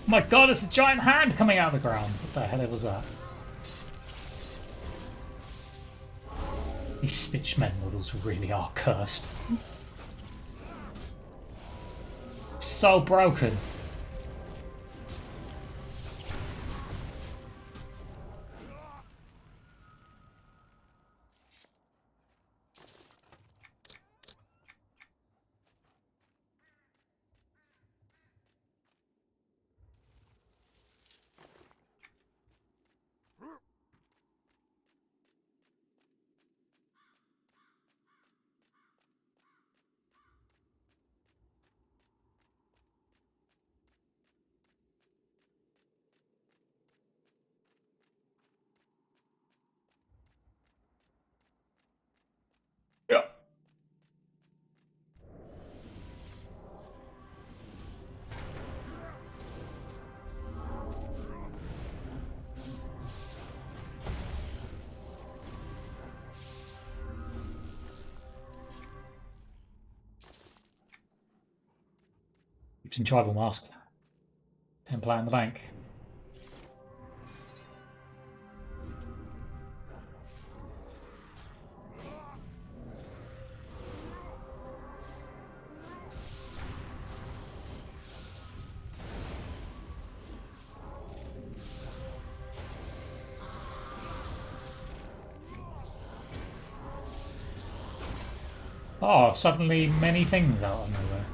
My god, it's a giant hand coming out of the ground. What the hell was that? These Stitchmen models really are cursed. It's so broken. Yeah. It's in tribal mask. Templar in the bank. Oh, suddenly many things out of nowhere.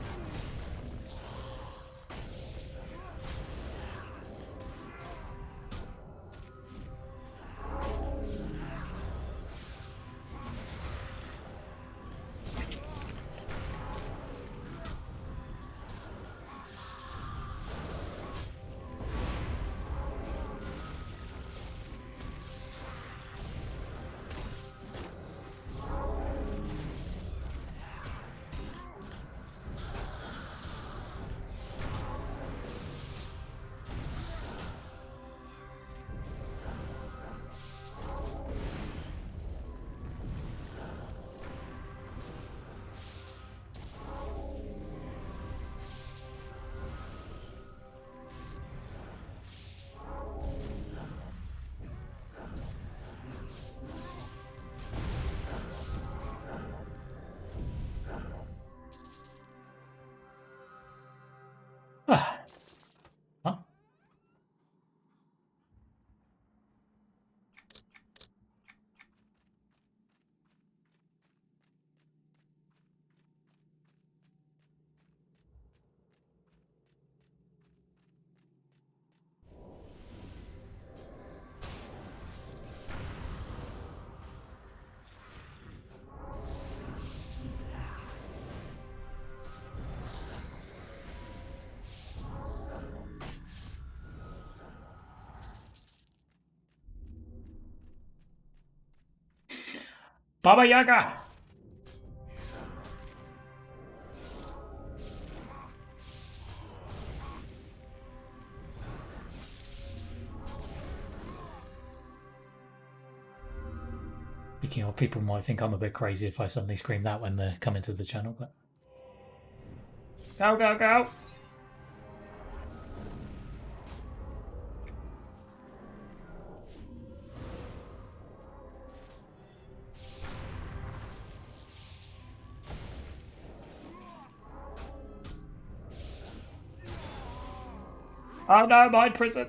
Baba Yaga! Speaking of, people might think I'm a bit crazy if I suddenly scream that when they come into the channel, but... Go, go, go! Oh no, mind prison!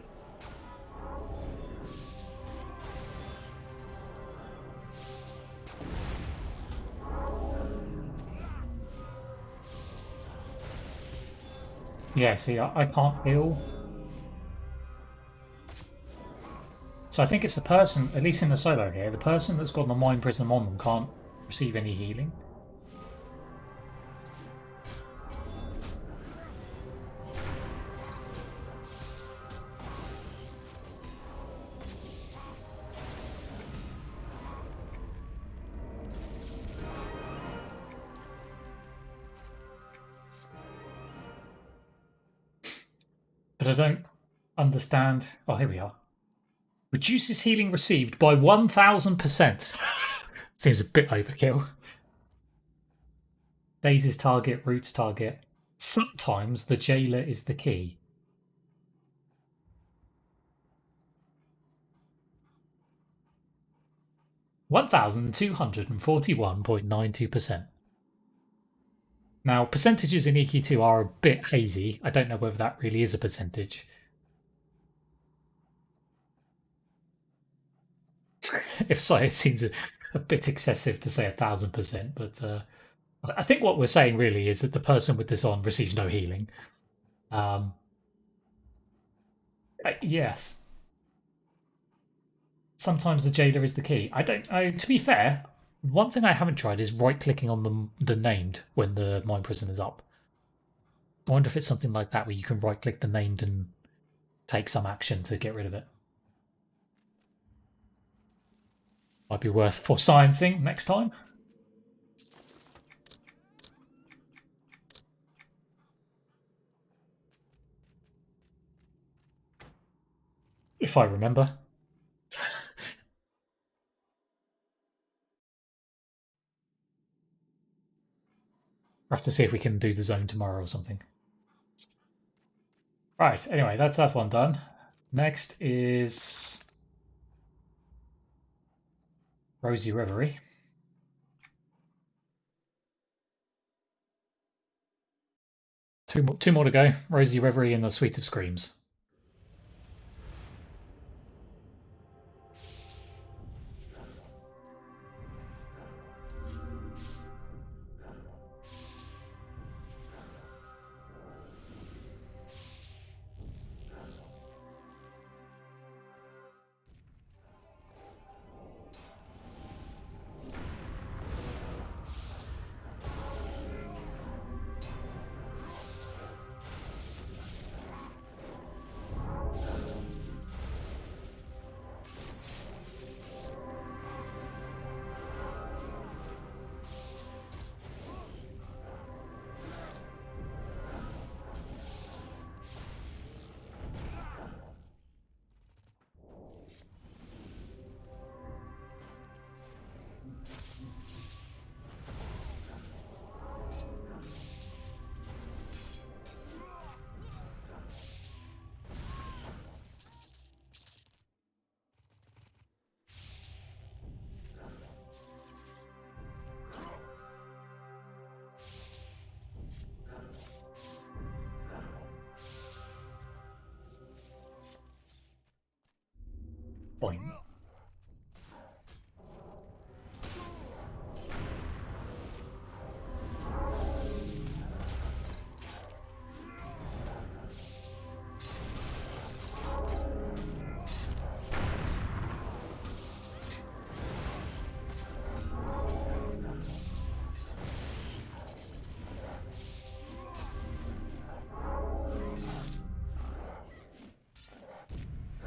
Yeah, see, I can't heal. So I think it's the person, at least in the solo here, the person that's got the mind prism on them can't receive any healing. But I don't understand. Oh, here we are. Reduces healing received by 1000%. Seems a bit overkill. Daisy's target, Root's target. Sometimes the jailer is the key. (1,241.92%). Now, percentages in EQ2 are a bit hazy. I don't know whether that really is a percentage. If so, it seems a bit excessive to say 1000%, but I think what we're saying really is that the person with this on receives no healing. Yes. Sometimes the jailer is the key. I don't know. To be fair, one thing I haven't tried is right-clicking on the named when the mind prison is up. I wonder if it's something like that where you can right-click the named and take some action to get rid of it. Might be worth for sciencing next time. If I remember. We'll have to see if we can do the zone tomorrow or something. Right, anyway, that's that one done. Next is Rosy Reverie. Two more to go. Rosy Reverie and the Suite of Screams. Point.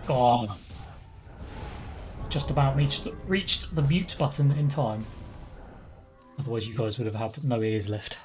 Gone. Just about reached the mute button in time. Otherwise, you guys would have had no ears left.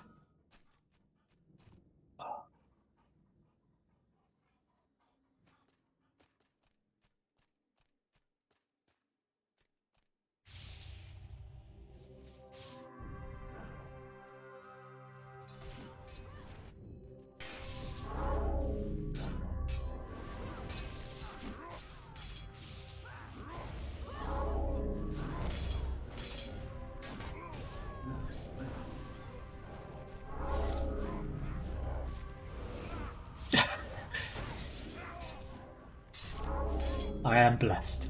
I am blessed.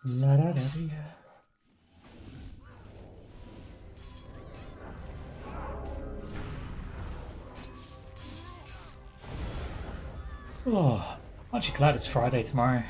La da da da. Oh, aren't you glad it's Friday tomorrow?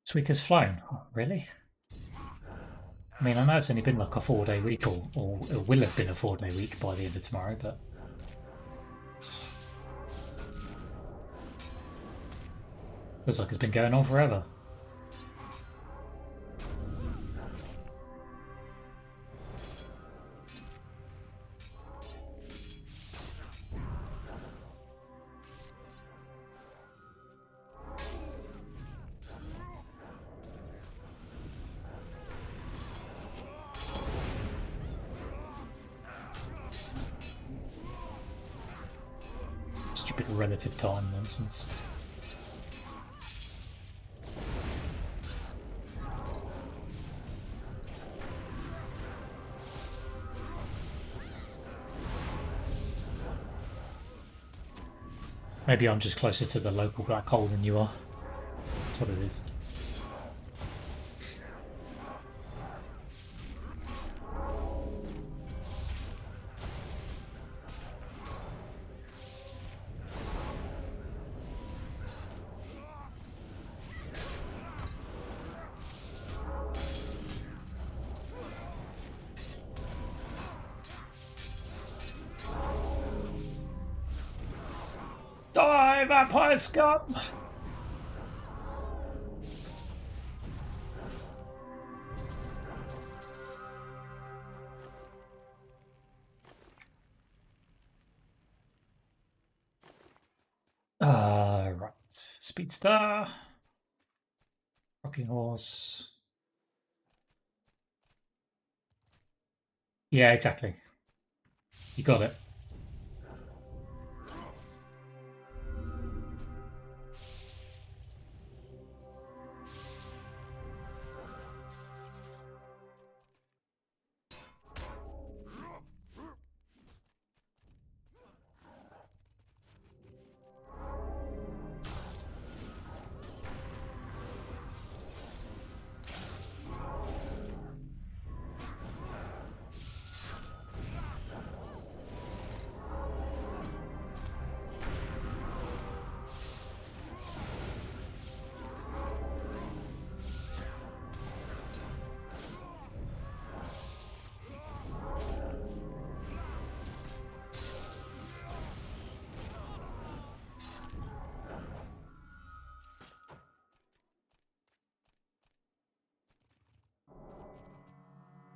This week has flown. Oh, really? I mean, I know it's only been like a 4-day week, or it will have been a 4-day week by the end of tomorrow, but feels like it's been going on forever. Stupid relative time nonsense. Maybe I'm just closer to the local black hole than you are. That's what it is. Die, vampire scum! Right. Speedster. Rocking horse. Yeah, exactly. You got it.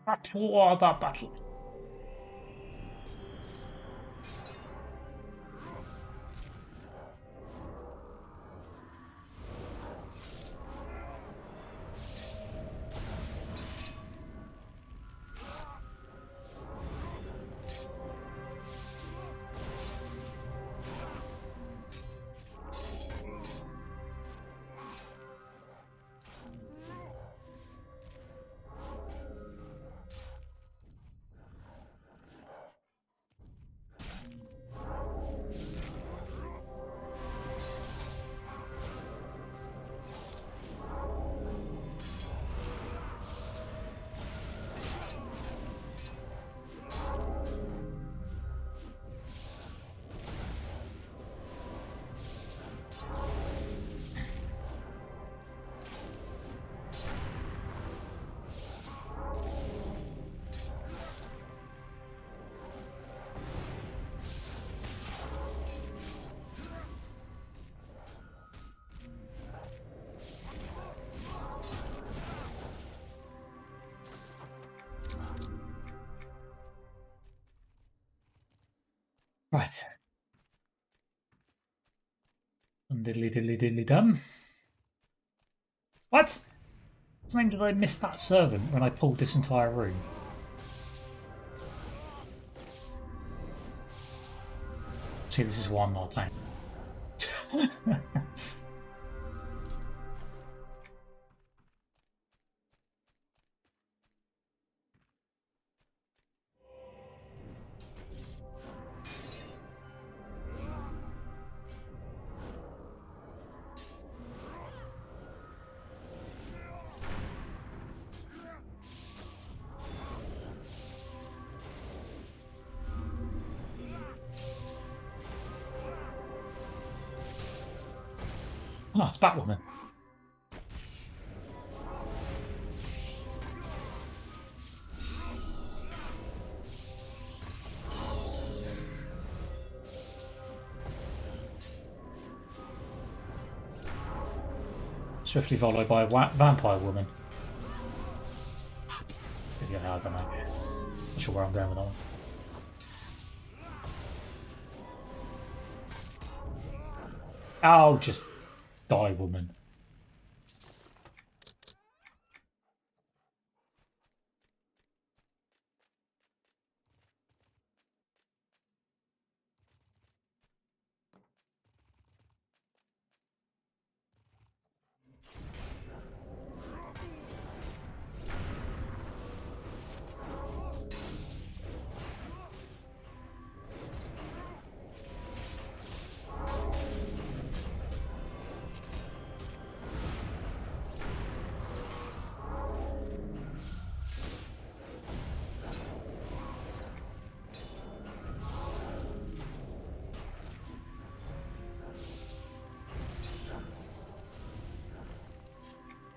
Battle, the battle. Right. Diddly diddly diddly dum. What? What's the name did I miss that servant when I pulled this entire room? See, this is one more time. Oh, it's Batwoman. Swiftly followed by a vampire woman. Yeah, I don't know. Not sure where I'm going with that one. Oh, just die, woman.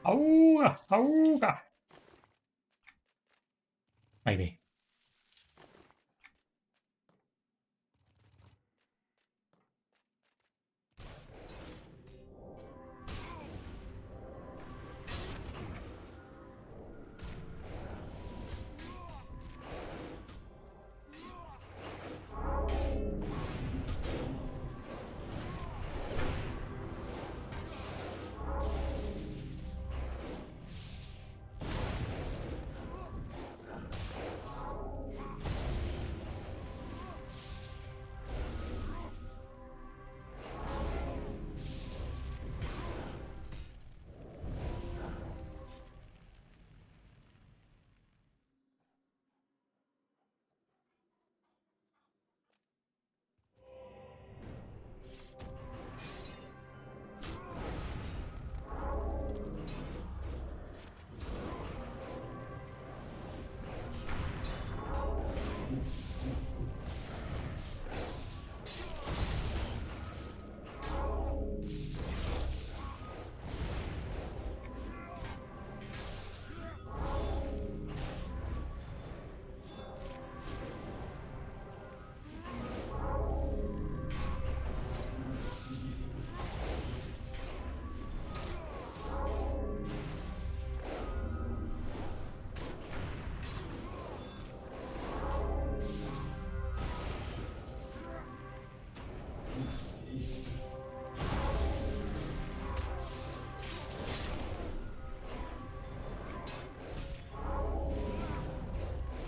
Auga! Auga! Maybe.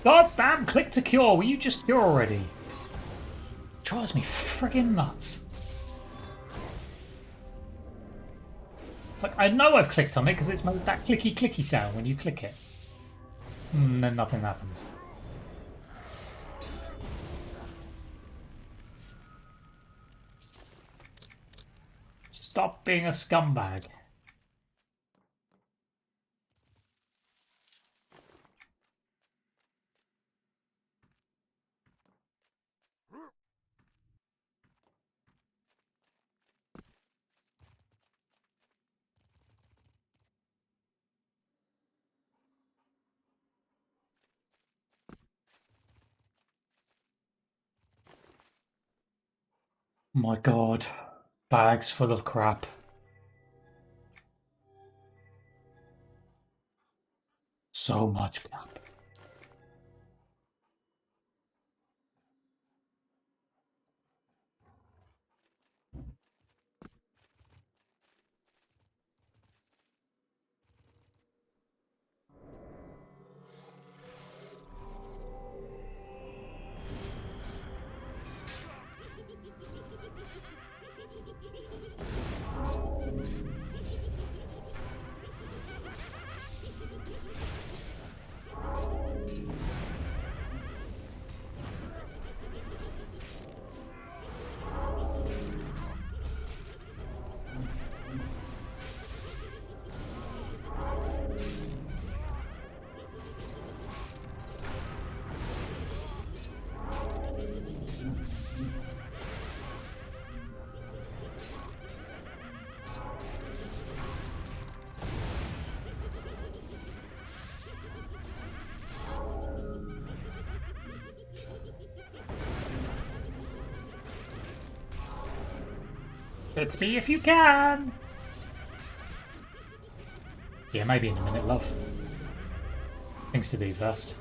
God damn, click to cure. Will you just cure already? Drives me friggin' nuts. Like, I know I've clicked on it because it's made that clicky clicky sound when you click it. And then nothing happens. Stop being a scumbag. My god. Bags full of crap. So much crap. Hit me if you can! Yeah, maybe in a minute, love. Things to do first.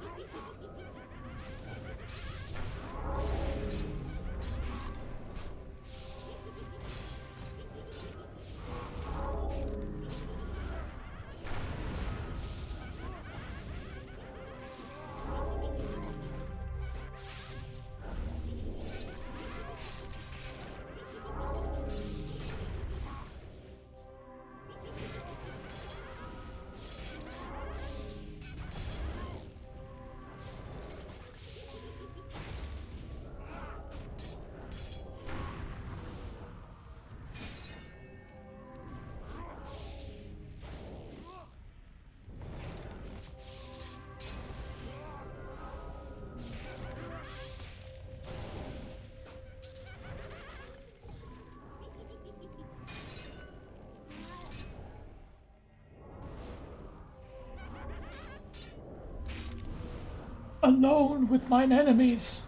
Alone with mine enemies.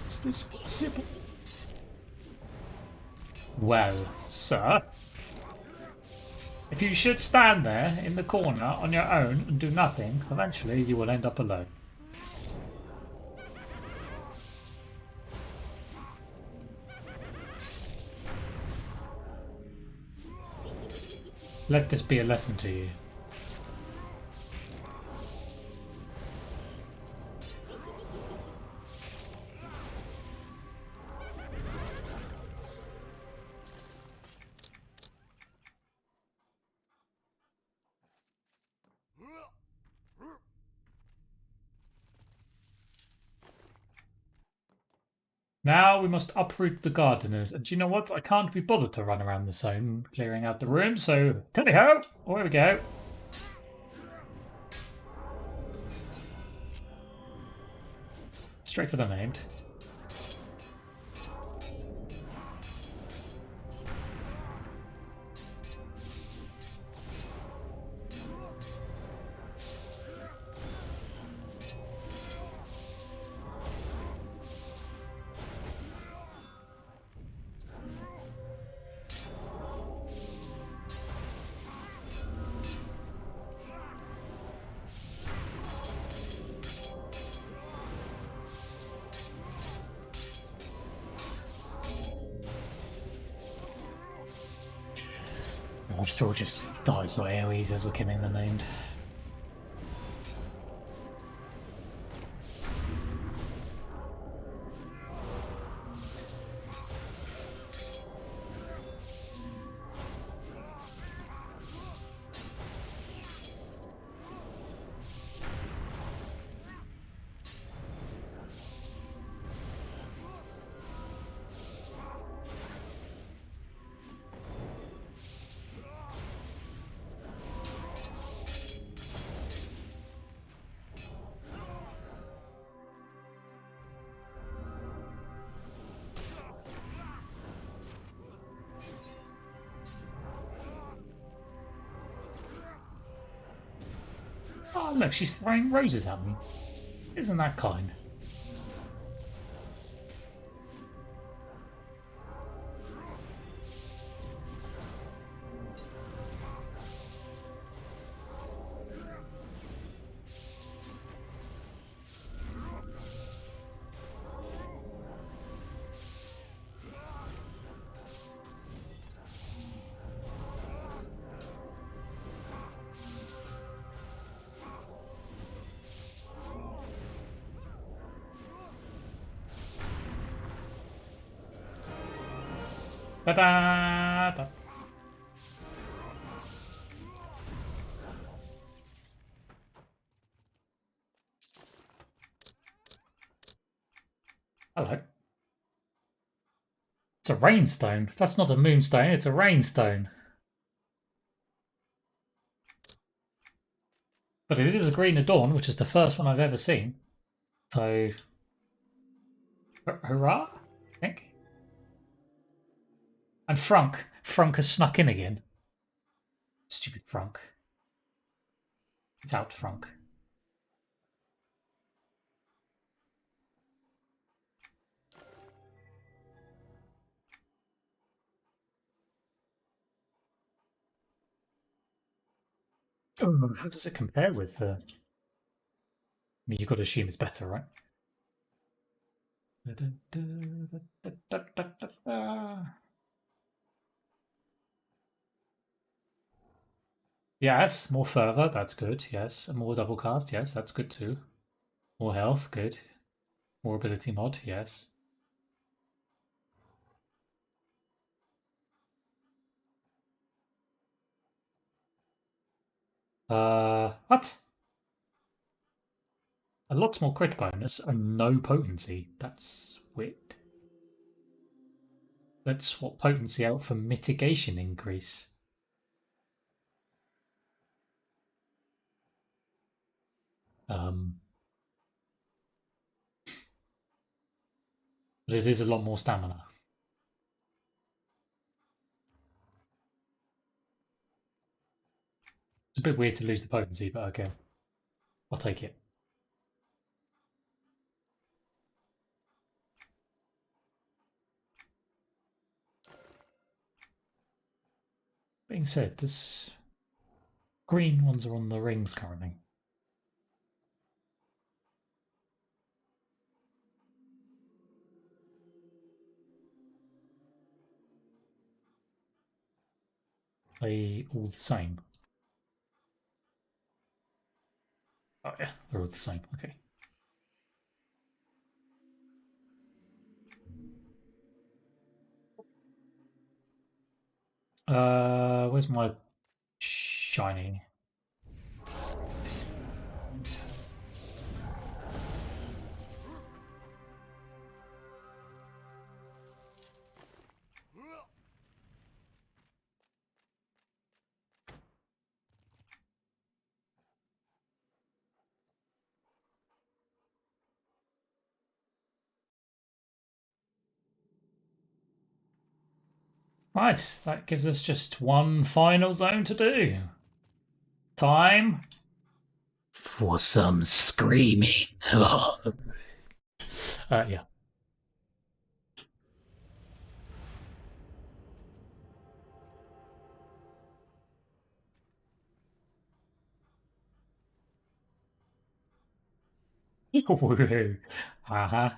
Is this possible? Well, sir. If you should stand there in the corner on your own and do nothing, eventually you will end up alone. Let this be a lesson to you. Now we must uproot the gardeners, and do you know what? I can't be bothered to run around the zone clearing out the room, so tally-ho! Away we go. Straight for the named. Still just dies by AoEs as we're killing the named. look, she's throwing roses at me. Isn't that kind? Da-da-da. Hello. It's a rainstone. That's not a moonstone, it's a rainstone. But it is a green adorn, which is the first one I've ever seen. So, hurrah, I think. And Frunk has snuck in again. Stupid Frunk. It's out, Frunk. Oh, how does it compare with the... I mean, you've got to assume it's better, right? Yes, more fervor, that's good, yes. And more double cast, yes, that's good too. More health, good. More ability mod, yes. What? A lot more crit bonus and no potency. That's weird. Let's swap potency out for mitigation increase. But it is a lot more stamina. It's a bit weird to lose the potency, but okay. I'll take it. Being said, this green ones are on the rings currently. Are they all the same? Oh yeah, they're all the same, okay. Where's my shiny? Right, that gives us just one final zone to do. Time for some screaming. Yeah. Woohoo. Uh-huh.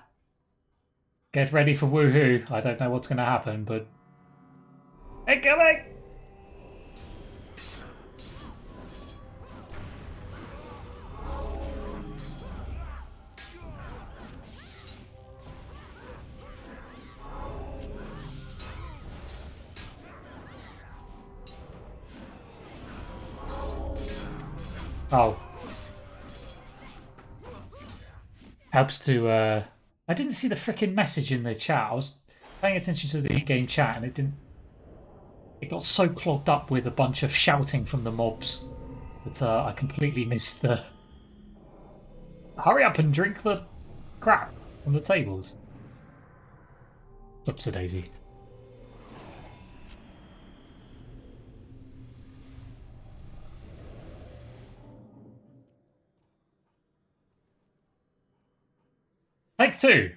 Get ready for woohoo. I don't know what's going to happen, but... Incoming! Oh. Helps to, I didn't see the frickin' message in the chat. I was paying attention to the in-game chat and it didn't... It got so clogged up with a bunch of shouting from the mobs that I completely missed the... Hurry up and drink the crap from the tables. Oops-a-daisy. Act 2.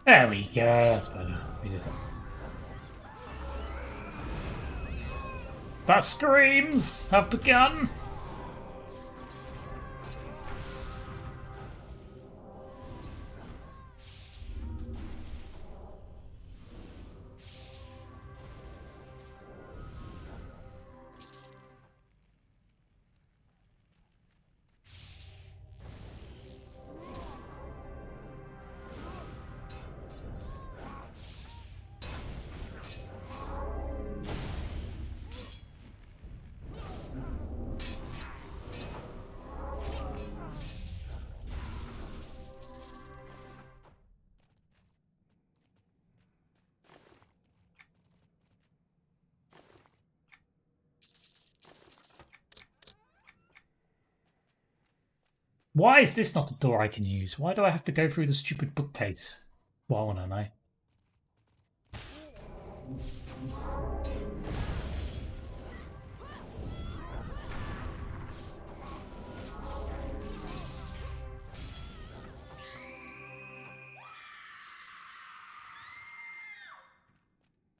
There we go, that's better. We did it. The screams have begun! Why is this not a door I can use? Why do I have to go through the stupid bookcase? Well, I want to know.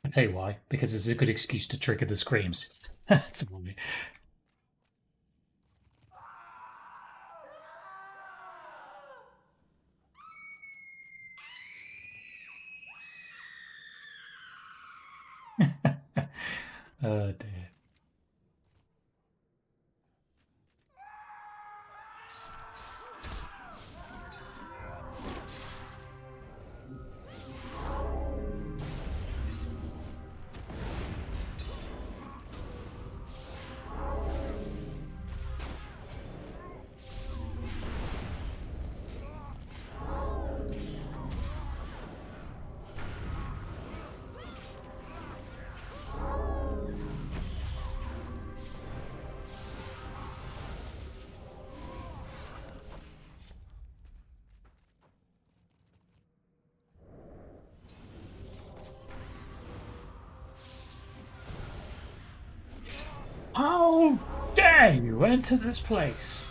I tell you why. Because it's a good excuse to trigger the screams. That's why. Oh dear. How dare you enter this place?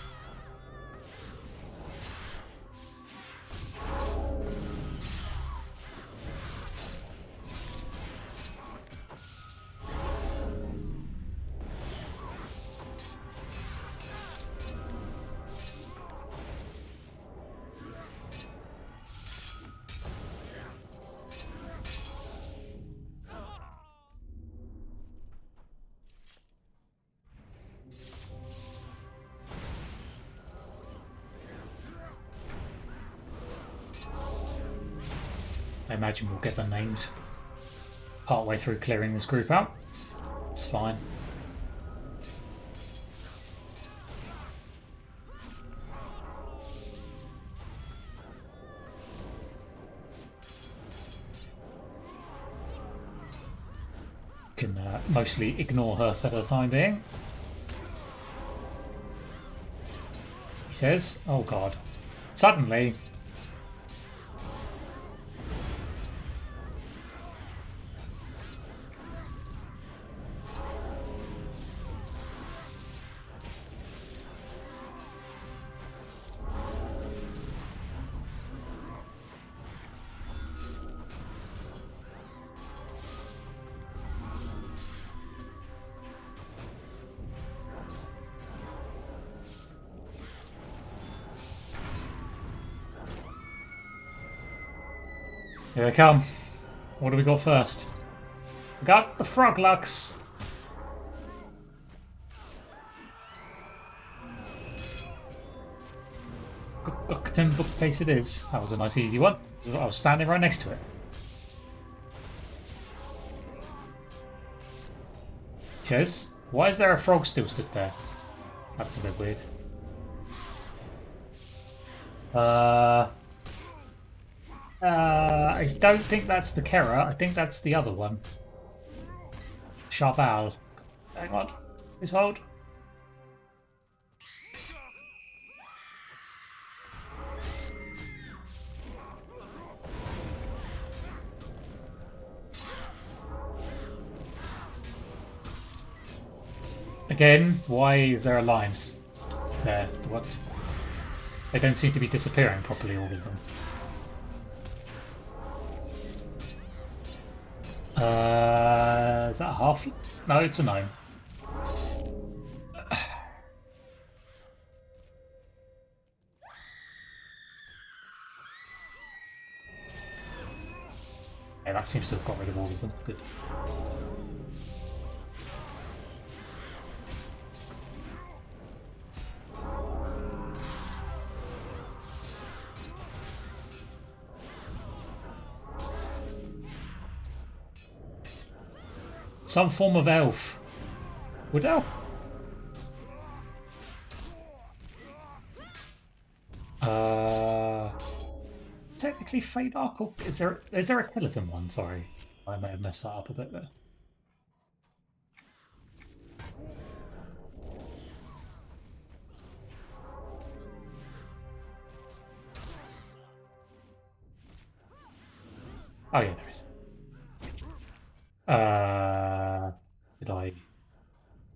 I imagine we'll get the names partway through clearing this group out. It's fine. Can mostly ignore her for the time being. He says, oh god. Suddenly, Here they come. What do we got first? We got the frog lux. Tin bookcase it is. That was a nice easy one. I was standing right next to it. Says, why is there a frog still stood there? That's a bit weird. I don't think that's the Kera. I think that's the other one. Charval. Hang on. Please hold. Again, why is there a line there? What? They don't seem to be disappearing properly, all of them. Is that a half? No, it's a gnome. Yeah, that seems to have got rid of all of them. Good. Some form of elf. Wood elf? Technically Fate Arc, or is there a Kelethon one? Sorry. I may have messed that up a bit there. Oh yeah, there is.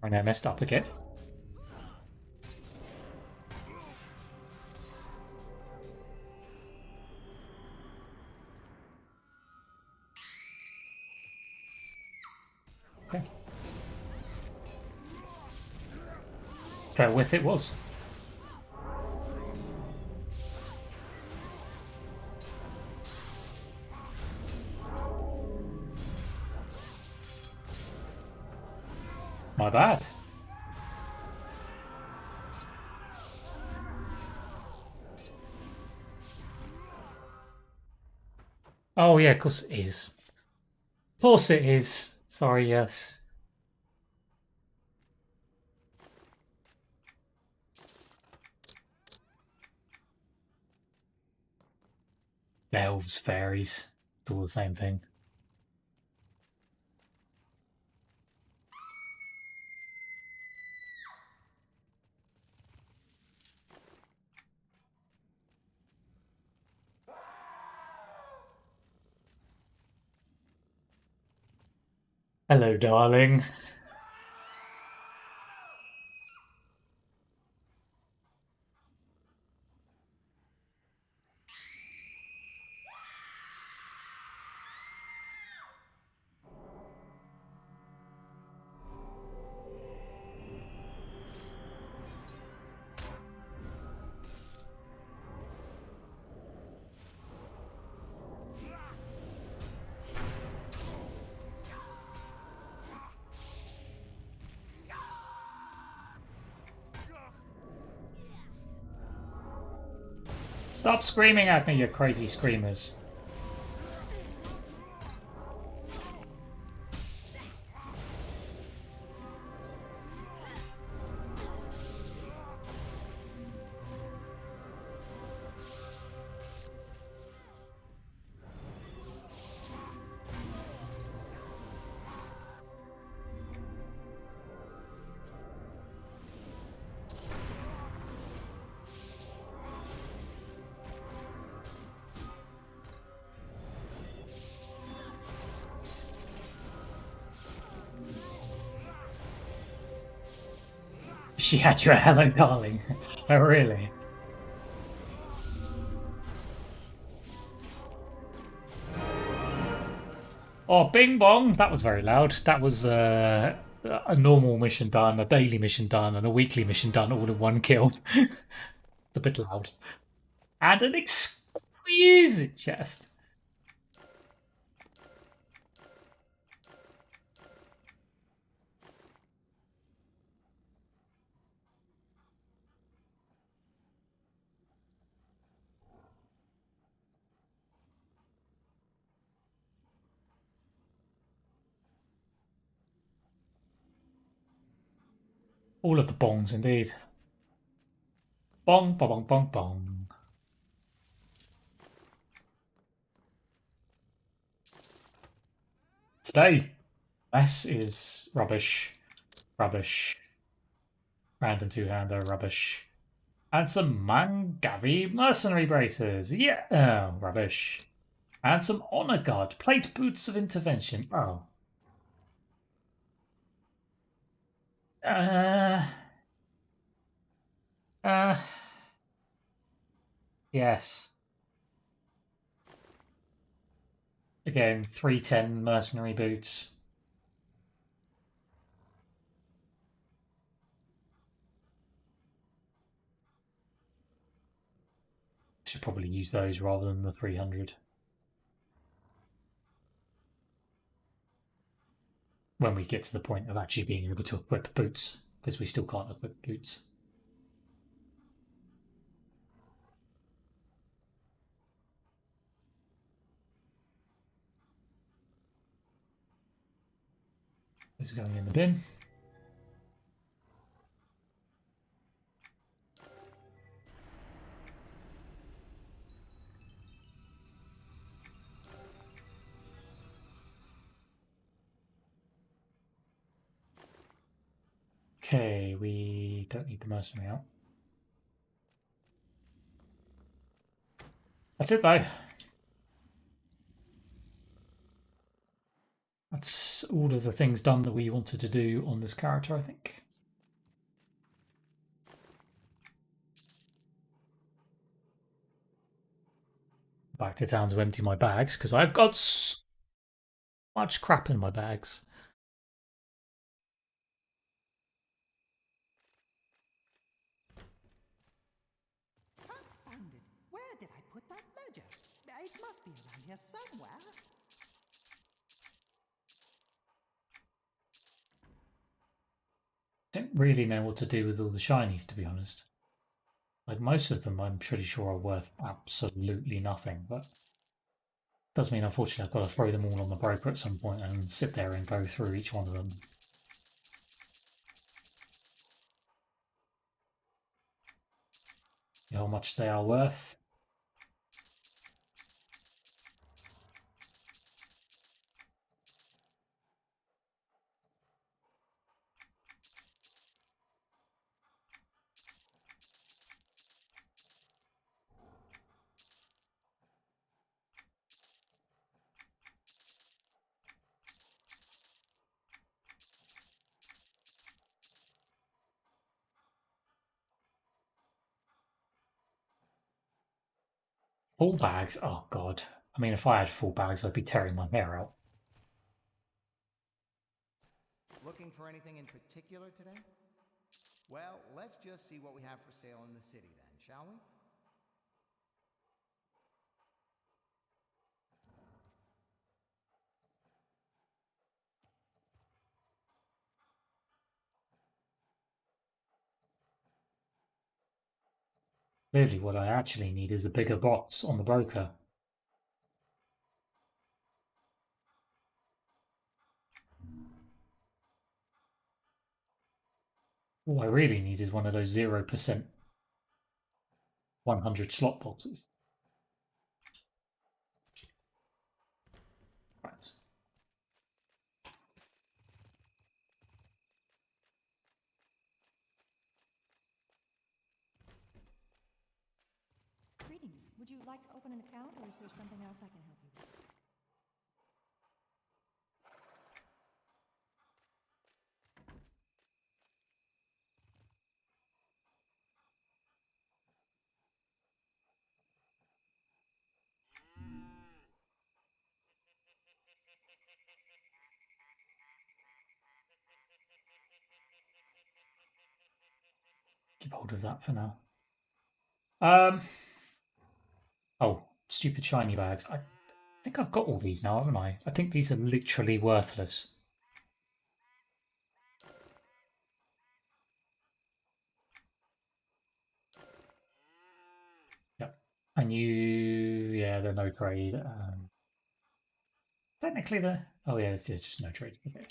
Did I messed up again? Okay. Fair with it was. My bad. Oh yeah, of course it is. Of course it is. Sorry, yes. Elves, fairies, it's all the same thing. Hello, darling. Stop screaming at me, you crazy screamers. She had your hello, darling. Oh, really? Oh, bing bong! That was very loud. That was a normal mission done, a daily mission done, and a weekly mission done all in one kill. It's a bit loud. And an exquisite chest. All of the bongs, indeed. Bong, bong, bong, bong, bong. Today's mess is rubbish, rubbish, random two-hander, rubbish, and some Mangavi mercenary braces. Yeah, oh, rubbish. And some honor guard plate boots of intervention. Oh. Uh, yes. Again, 310 mercenary boots. Should probably use those rather than the 300. When we get to the point of actually being able to equip boots, because we still can't equip boots. Those are going in the bin. Okay, we don't need the mercenary out. That's it though. That's all of the things done that we wanted to do on this character, I think. Back to town to empty my bags, because I've got so much crap in my bags. Confounded. Where did I put that ledger? It must be around here somewhere. Don't really know what to do with all the shinies, to be honest. Like, most of them I'm pretty sure are worth absolutely nothing, but does mean, unfortunately, I've got to throw them all on the broker at some point and sit there and go through each one of them. How much they are worth. Full bags? Oh, God. I mean, if I had full bags, I'd be tearing my hair out. Looking for anything in particular today? Well, let's just see what we have for sale in the city then, shall we? Clearly, what I actually need is a bigger box on the broker. All I really need is one of those 0% 100 slot boxes. Right. Greetings. Would you like to open an account, or is there something else I can help you with? Keep hold of that for now. Oh, stupid shiny bags. I think I've got all these now, haven't I? I think these are literally worthless. Yep. And yeah, they're no trade. Technically, oh yeah, it's just no trade. Okay.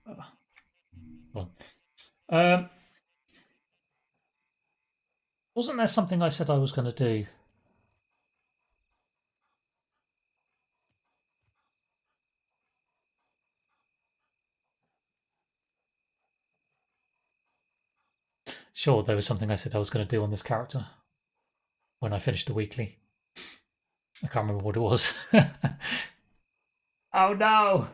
So, Well, Um, wasn't there something I said I was going to do? Sure, there was something I said I was going to do on this character when I finished the weekly. I can't remember what it was. Oh no!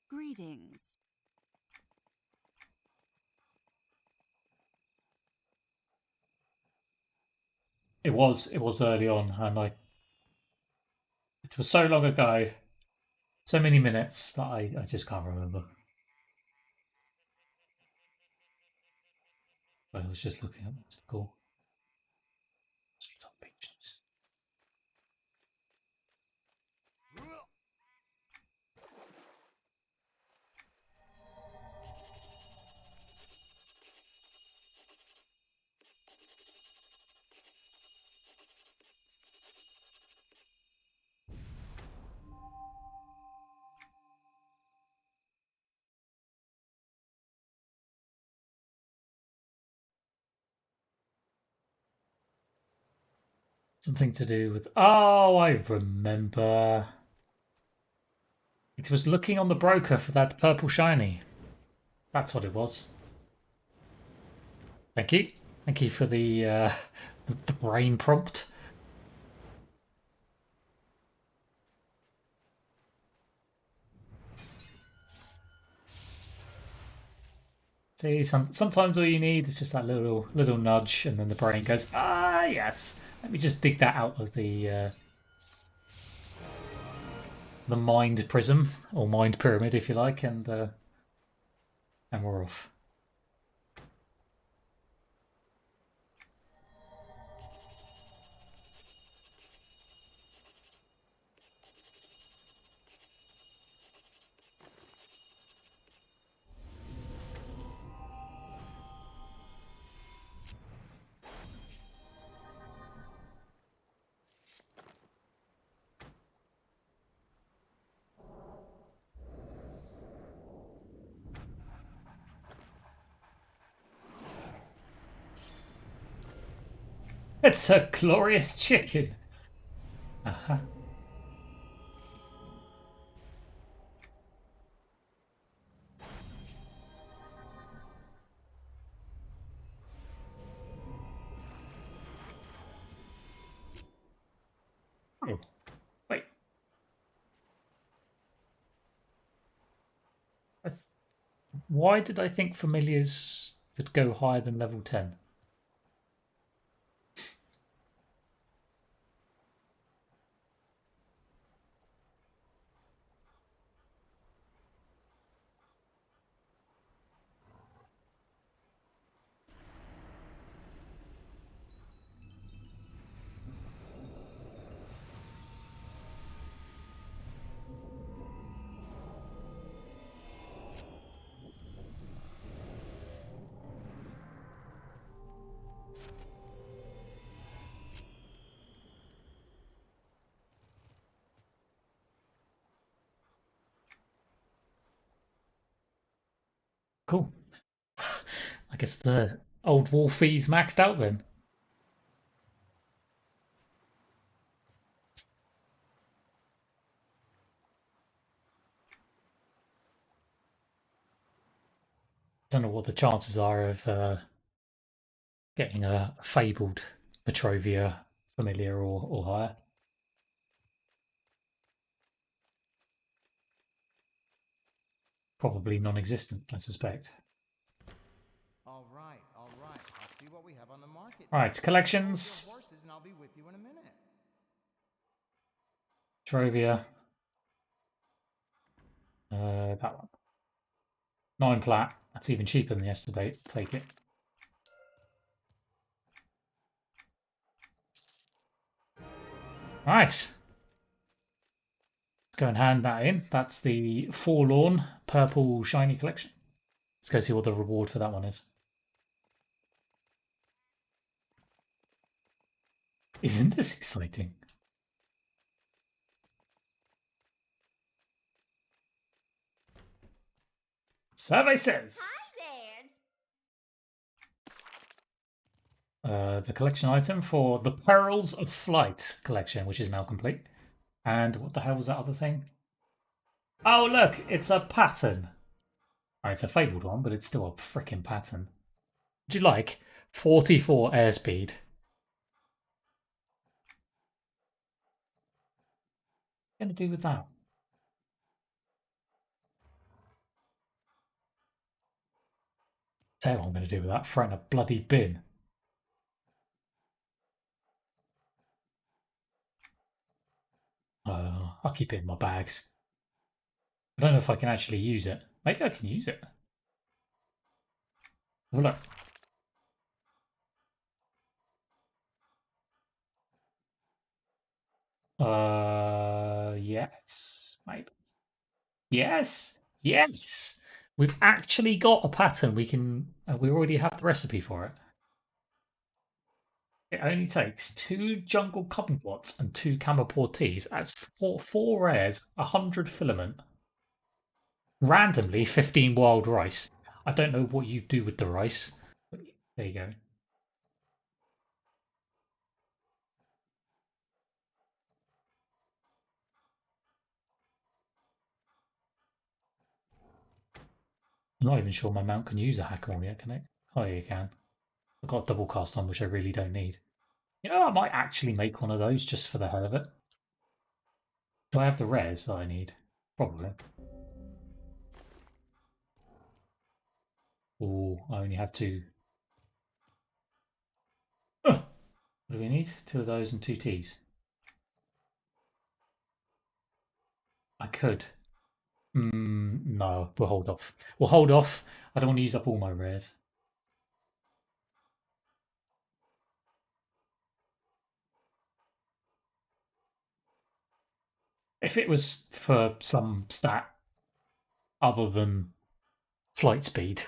Greetings. It was early on, and it was so long ago, so many minutes that I just can't remember. I was just looking at what's cool. Some pictures. Something to do with. Oh, I remember. It was looking on the broker for that purple shiny. That's what it was. Thank you. Thank you for the the brain prompt. See, sometimes all you need is just that little nudge, and then the brain goes, ah, yes. Let me just dig that out of the mind prism or mind pyramid, if you like, and we're off. It's a glorious chicken. Uh-huh. Oh, wait. Why did I think familiars could go higher than level 10? Cool. I guess the old war fee's maxed out then. I don't know what the chances are of getting a fabled Petrovia familiar or higher. Probably non-existent, I suspect. All right, all right. I'll see what we have on the market. Right, collections. Horses, and I'll be with you in a minute. Petrovia. That one. 9 plat. That's even cheaper than yesterday. Take it. Right. Let's go and hand that in. That's the Forlorn Purple Shiny Collection. Let's go see what the reward for that one is. Isn't this exciting? Survey says. The collection item for the Perils of Flight collection, which is now complete. And what the hell was that other thing? Oh, look, it's a pattern. Oh, it's a fabled one, but it's still a freaking pattern. Would you like 44 airspeed? What are you going to do with that? Tell you what I'm going to do with that. Throw in a bloody bin. I'll keep it in my bags. I don't know if I can actually use it. Maybe I can use it. Well, look. Yes, maybe. Yes, yes. We've actually got a pattern. We can. We already have the recipe for it. It only takes 2 jungle kumquats and 2 camapor teas. That's 4 rares, 100 filament. Randomly, 15 wild rice. I don't know what you do with the rice. But there you go. I'm not even sure my mount can use a hack-on yet, can it? Oh, yeah, you can. I've got a double cast on, which I really don't need. You know, I might actually make one of those just for the hell of it. Do I have the rares that I need? Probably. Oh, I only have 2. What do we need? 2 of those and 2 teas. I could. No, we'll hold off. We'll hold off. I don't want to use up all my rares. If it was for some stat other than flight speed,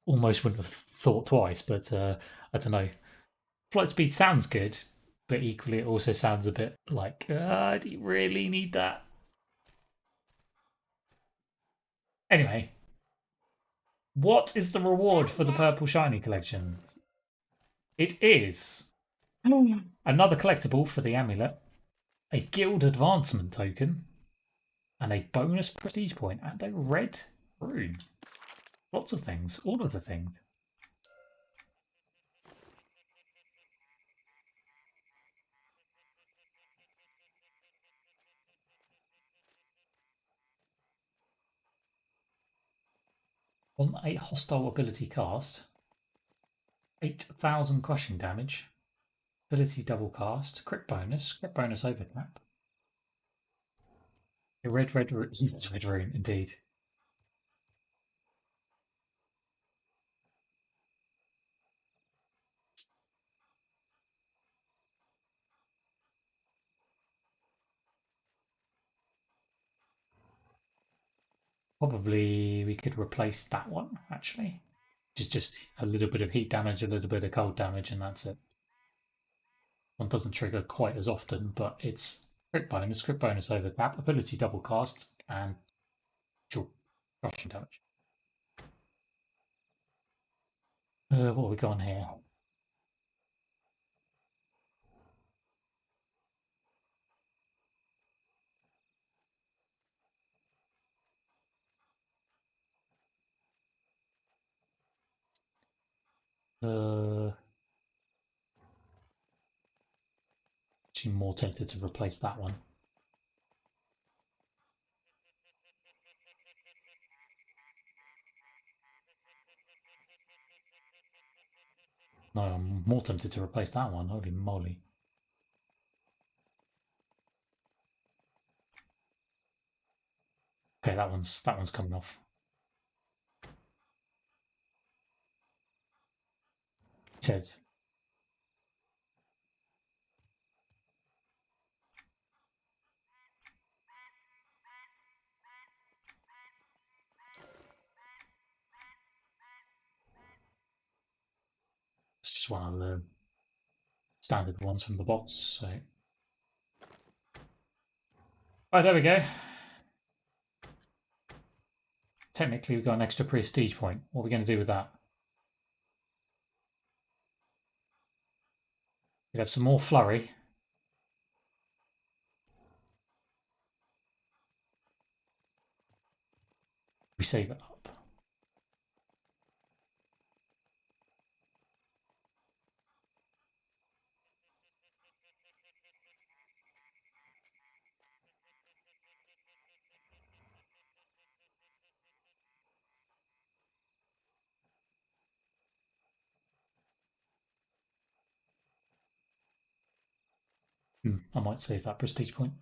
almost wouldn't have thought twice, but I don't know. Flight speed sounds good, but equally it also sounds a bit like, do you really need that? Anyway, what is the reward for the Purple Shiny collection? It is another collectible for the amulet, a guild advancement token, and a bonus prestige point, and a red rune. Lots of things, all of the things. On a hostile ability cast, 8,000 crushing damage, ability double cast, crit bonus overcap. A red rune, red rune indeed. Probably we could replace that one actually, which is just a little bit of heat damage, a little bit of cold damage, and that's it. One doesn't trigger quite as often, but it's crit bonus overcap, ability double cast, and crushing damage. What have we got on here? Actually more tempted to replace that one. No, I'm more tempted to replace that one. Holy moly. Okay, that one's coming off. Ted. It's just one of the standard ones from the box. So, right, there we go. Technically, we've got an extra prestige point. What are we going to do with that? We have some more flurry. We save it up. I might save that prestige point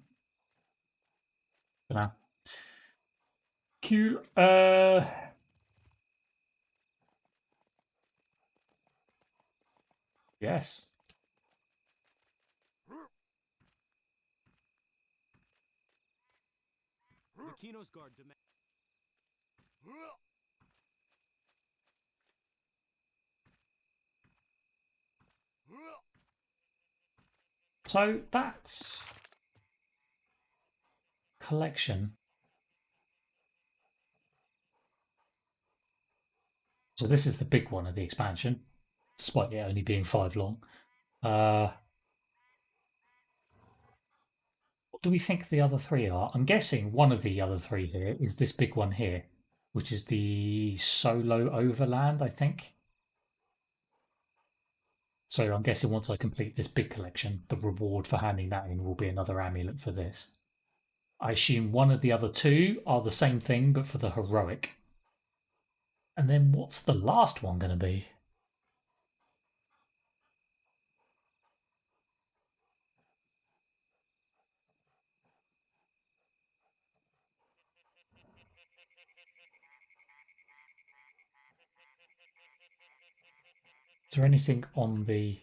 for now. Cool. Yes. The Kino's guard demand. So that's collection. So this is the big one of the expansion, despite it only being 5 long. What do we think the other 3 are? I'm guessing one of the other 3 here is this big one here, which is the solo overland, I think. So I'm guessing once I complete this big collection, the reward for handing that in will be another amulet for this. I assume one of the other 2 are the same thing, but for the heroic. And then what's the last one going to be? Is there anything on the...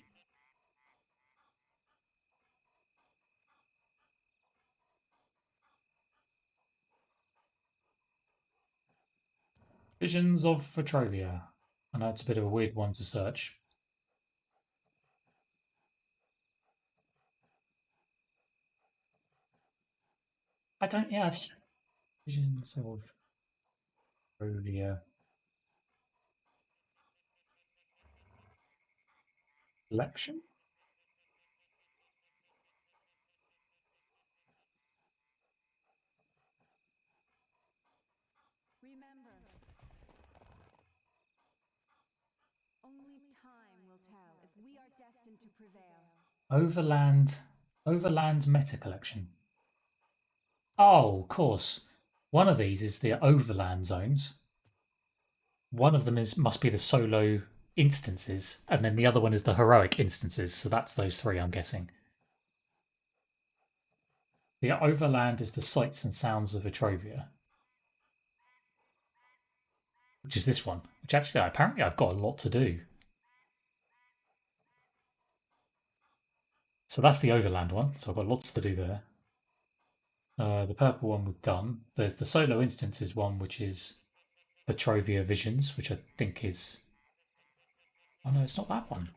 Visions of Vetrovia. I know it's a bit of a weird one to search. I don't... Yeah, it's... Visions of Vetrovia. Collection? Remember, only time will tell if we are destined to prevail. Overland Meta Collection. Oh, of course. One of these is the Overland zones. One of them must be the solo instances, and then the other one is the heroic instances. So that's those 3, I'm guessing. The Overland is the sights and sounds of Vetrovia, which is this one. Which actually, apparently, I've got a lot to do. So that's the Overland one. So I've got lots to do there. The purple one we've done. There's the solo instances one, which is Vetrovia Visions, which I think is... Oh no, it's not that one.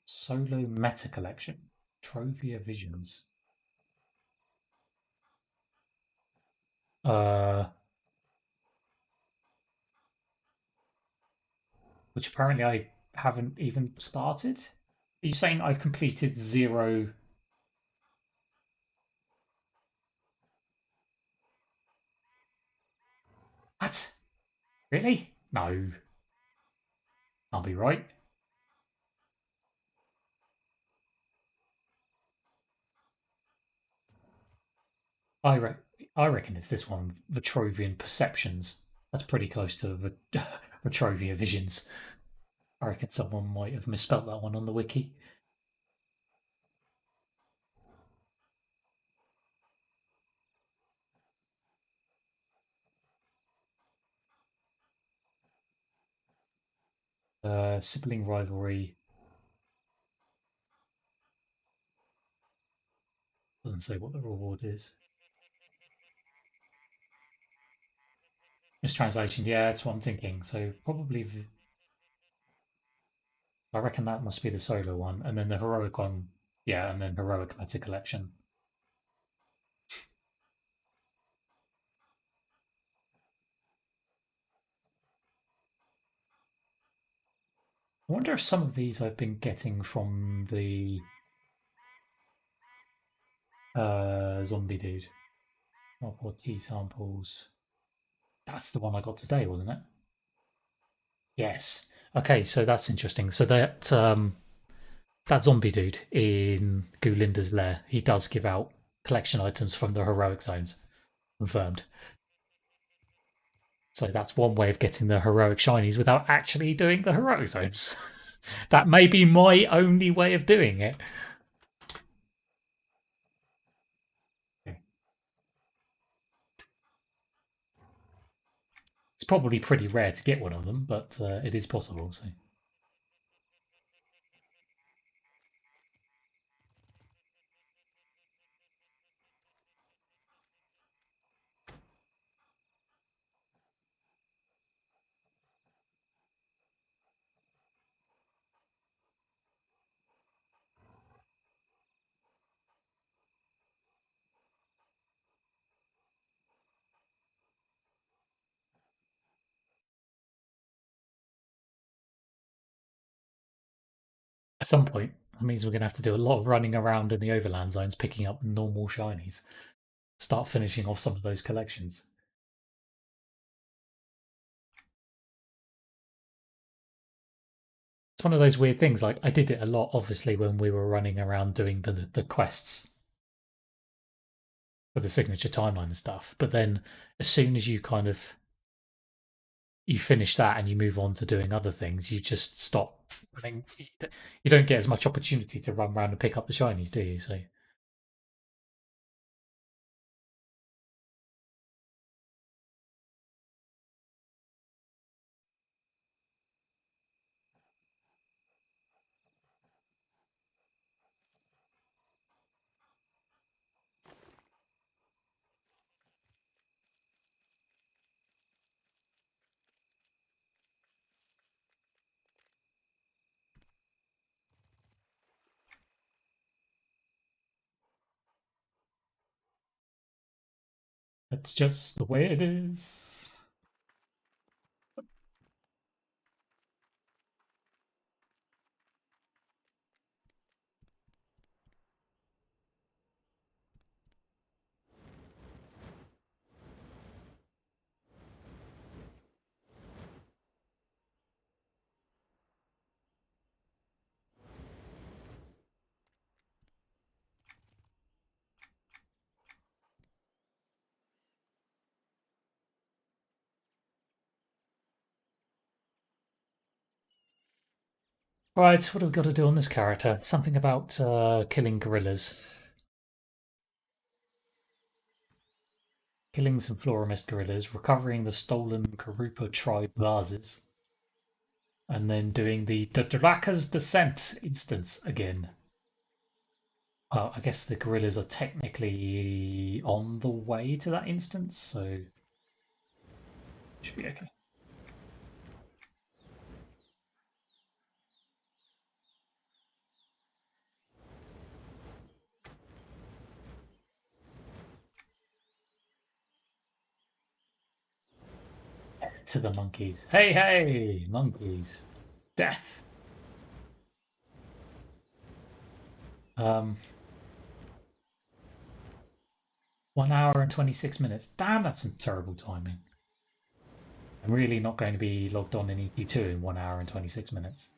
Solo Meta Collection. Vetrovia Visions. Which apparently I haven't even started. Are you saying I've completed 0? What? Really? No. I'll be right. I reckon it's this one, Vetrovian Perceptions. That's pretty close to Vetrovia Visions. I reckon someone might have misspelt that one on the wiki. Sibling rivalry. Doesn't say what the reward is. Mistranslation, yeah, that's what I'm thinking. So probably, I reckon that must be the solo one, and then the heroic one, yeah, and then heroic meta collection. I wonder if some of these I've been getting from the zombie dude. Or T samples. That's the one I got today, wasn't it? Yes. Okay, so that's interesting. So that zombie dude in Gulinda's lair, he does give out collection items from the heroic zones. Confirmed. So that's one way of getting the heroic shinies without actually doing the heroic zones. That may be my only way of doing it. It's probably pretty rare to get one of them, but it is possible. So. At some point, that means we're going to have to do a lot of running around in the overland zones, picking up normal shinies. Start finishing off some of those collections. It's one of those weird things. Like I did it a lot, obviously, when we were running around doing the quests for the signature timeline and stuff. But then, as soon as you kind of you finish that and you move on to doing other things, you just stop. I think you don't get as much opportunity to run around and pick up the shinies, do you? So. That's just the way it is. Right, what have we got to do on this character? Something about killing gorillas. Killing some Floramist gorillas, recovering the stolen Karupa tribe vases, and then doing the Draka's Descent instance again. I guess the gorillas are technically on the way to that instance, so should be okay. Death to the monkeys. Hey, hey, monkeys. Death. 1 hour and 26 minutes. Damn, that's some terrible timing. I'm really not going to be logged on in EQ2 in 1 hour and 26 minutes.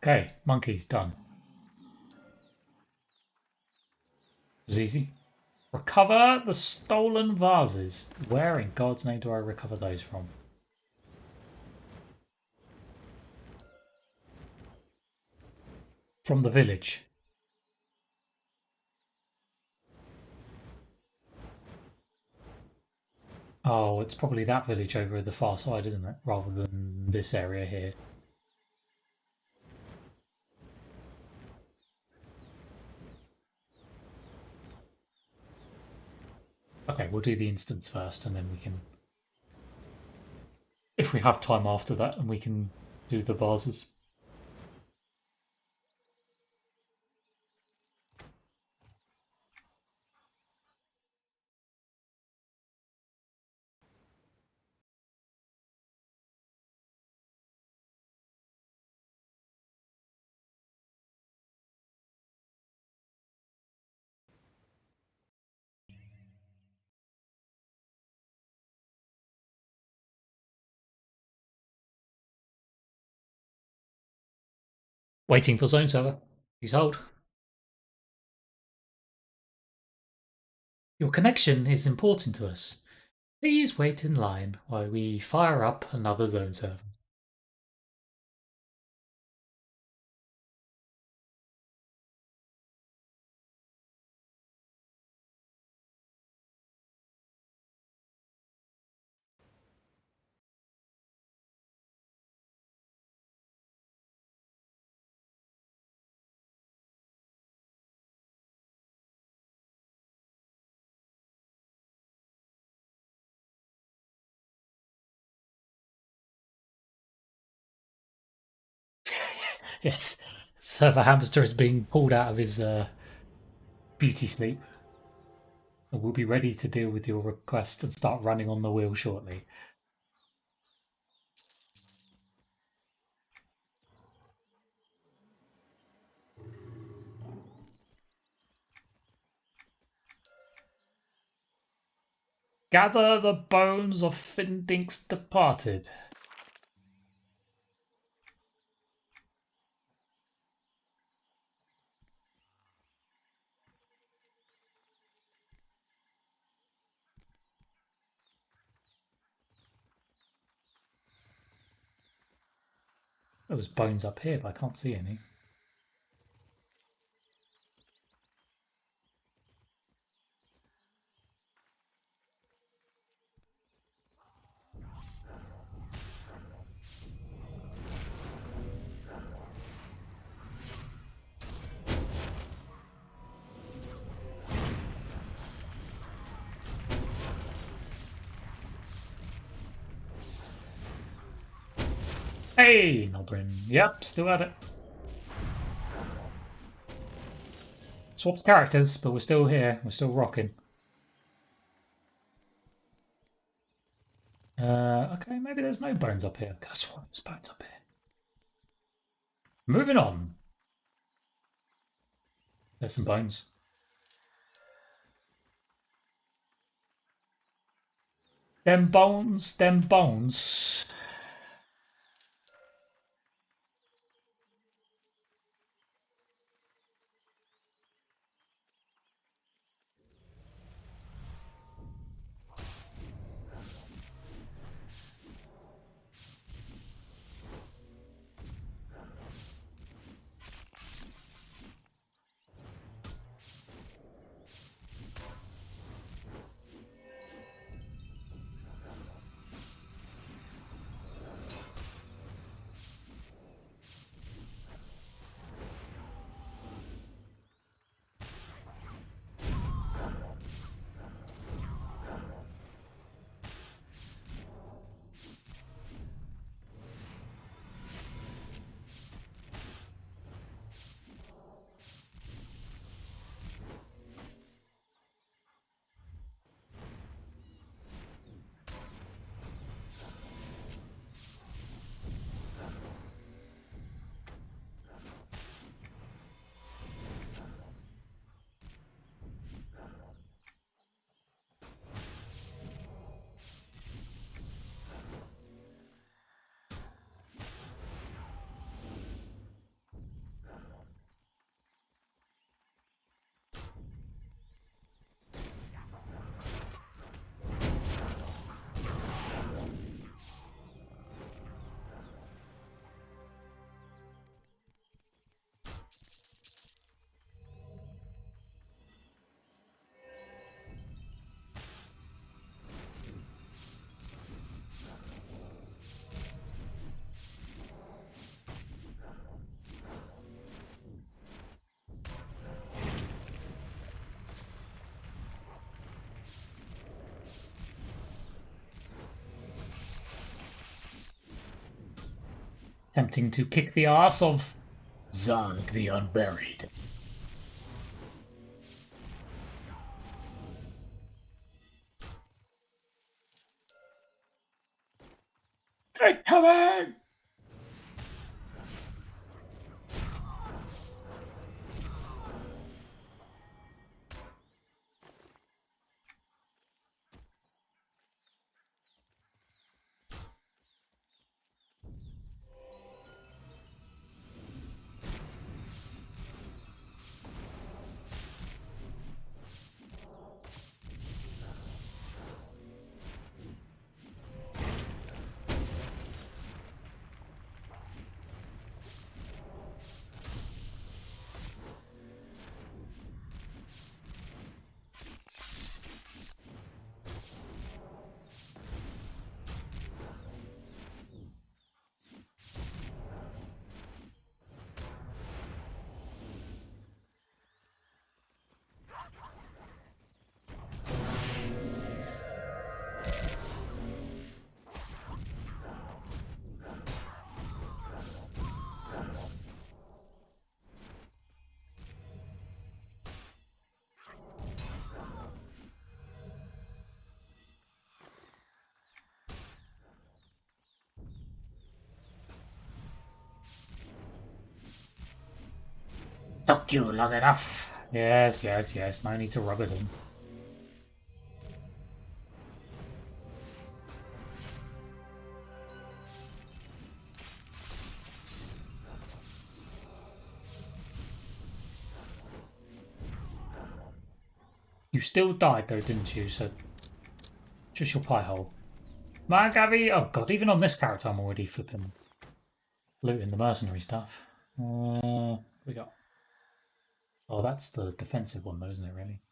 Okay, monkey's done. It was easy. Recover the stolen vases. Where in God's name do I recover those from? From the village. Oh, it's probably that village over at the far side, isn't it? Rather than this area here. Okay, we'll do the instance first, and then we can... If we have time after that, and we can do the vases. Waiting for zone server. Please hold. Your connection is important to us. Please wait in line while we fire up another zone server. Yes, server hamster is being pulled out of his beauty sleep. And we'll be ready to deal with your request and start running on the wheel shortly. Gather the bones of Findink's departed. There was bones up here, but I can't see any. Hey, Nobrin. Yep, still at it. Swapped characters, but we're still here. We're still rocking. Okay, maybe there's no bones up here. I swear there's bones up here. Moving on. There's some bones. Them bones, them bones. Attempting to kick the ass of Zerg the Unburied. Incoming! Took you long enough. Yes, yes, yes. No need to rub it in. You still died though, didn't you? So just your pie hole. Man, Gabby. Oh god, even on this character, I'm already flipping, looting the mercenary stuff. What we got? Oh, that's the defensive one, though, isn't it? Really?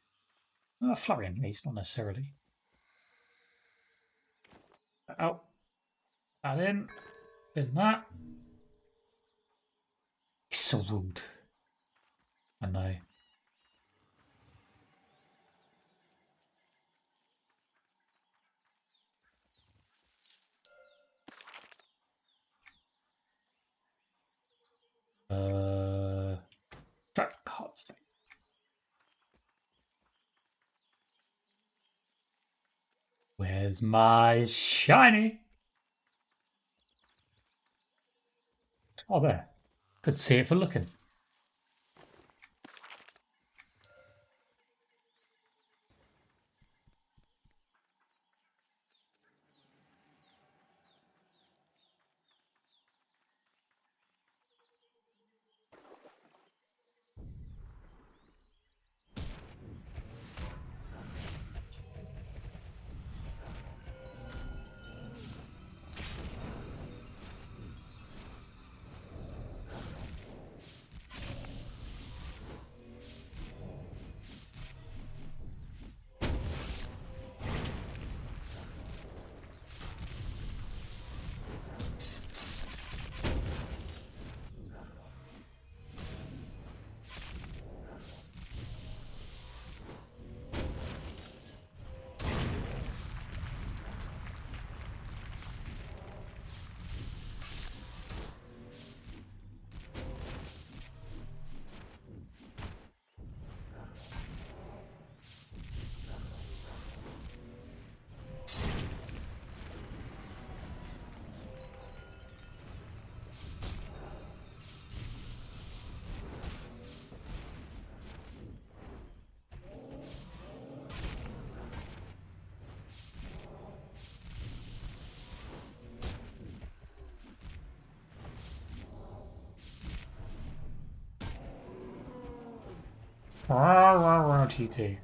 Flurry at least, not necessarily. Oh, that in that. He's so rude. I know. Track cards. Where's my shiny? Oh, there. Could see it for looking. TT.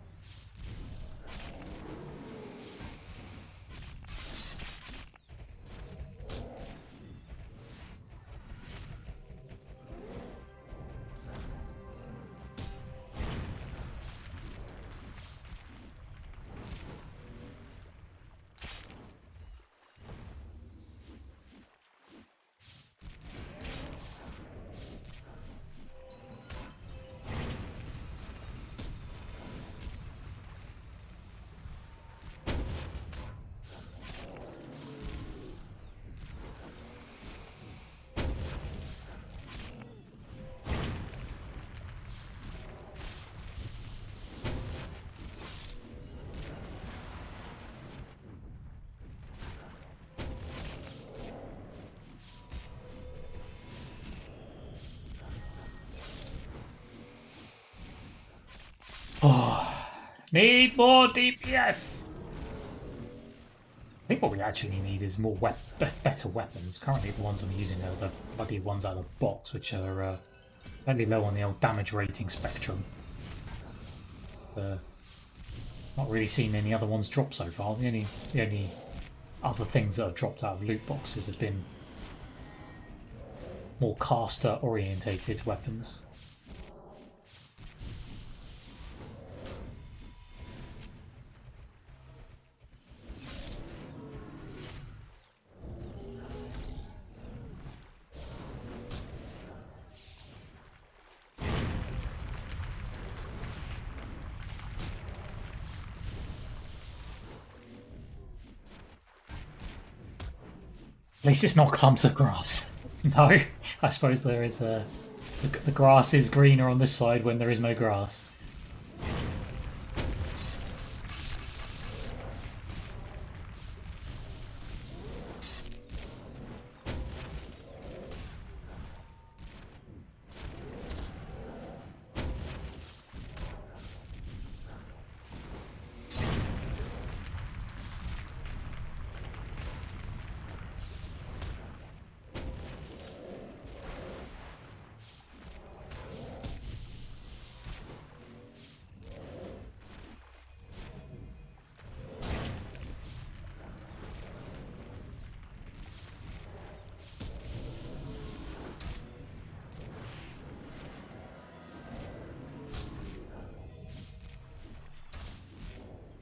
Need more DPS! I think what we actually need is more better weapons. Currently the ones I'm using are the bloody ones out of the box, which are fairly low on the old damage rating spectrum. Not really seen any other ones drop so far. The only other things that have dropped out of loot boxes have been more caster orientated weapons. At least it's not clumps of grass. No, I suppose there is the grass is greener on this side when there is no grass.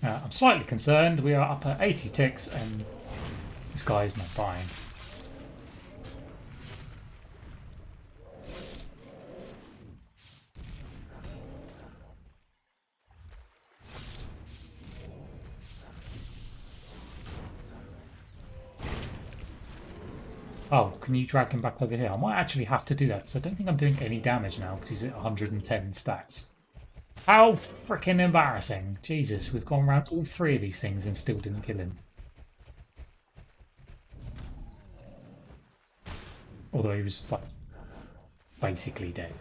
I'm slightly concerned. We are up at 80 ticks and this guy is not buying. Oh, can you drag him back over here? I might actually have to do that because I don't think I'm doing any damage now because he's at 110 stats. How freaking embarrassing. Jesus, we've gone around all three of these things and still didn't kill him. Although he was like basically dead.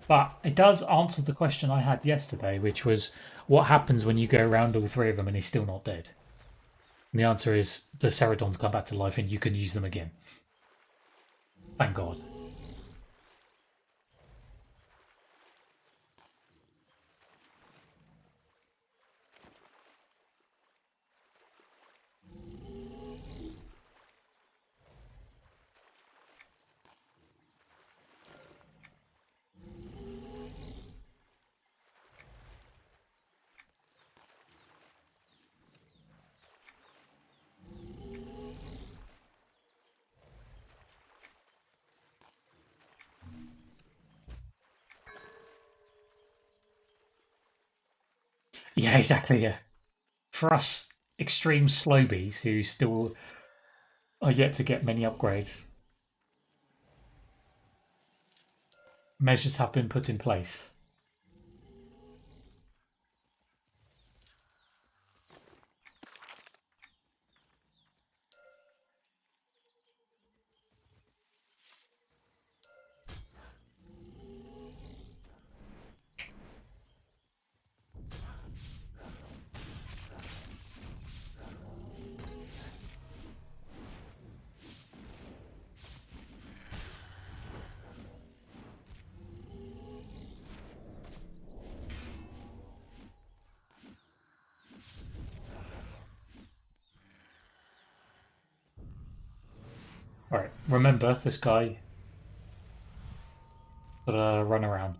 But it does answer the question I had yesterday, which was what happens when you go around all three of them and he's still not dead? And the answer is the Ceridons come back to life and you can use them again. Thank God. Yeah, exactly, yeah. For us extreme slowbies who still are yet to get many upgrades, measures have been put in place. Alright, remember this guy gotta run around.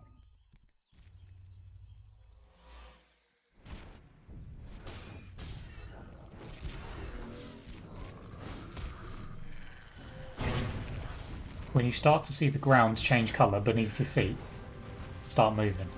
When you start to see the ground change colour beneath your feet, start moving.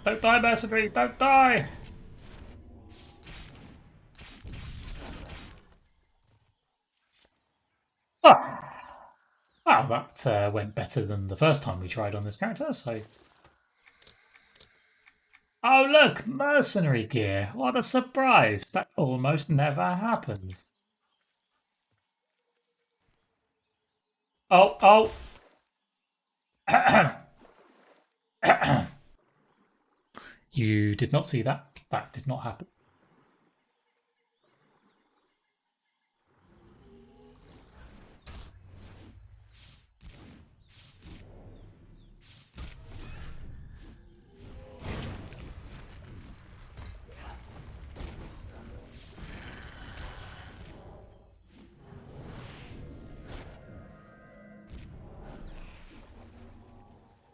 Don't die, mercenary! Don't die! Ah! Well, that went better than the first time we tried on this character, so... Oh, look! Mercenary gear! What a surprise! That almost never happens. Oh! You did not see that. That did not happen.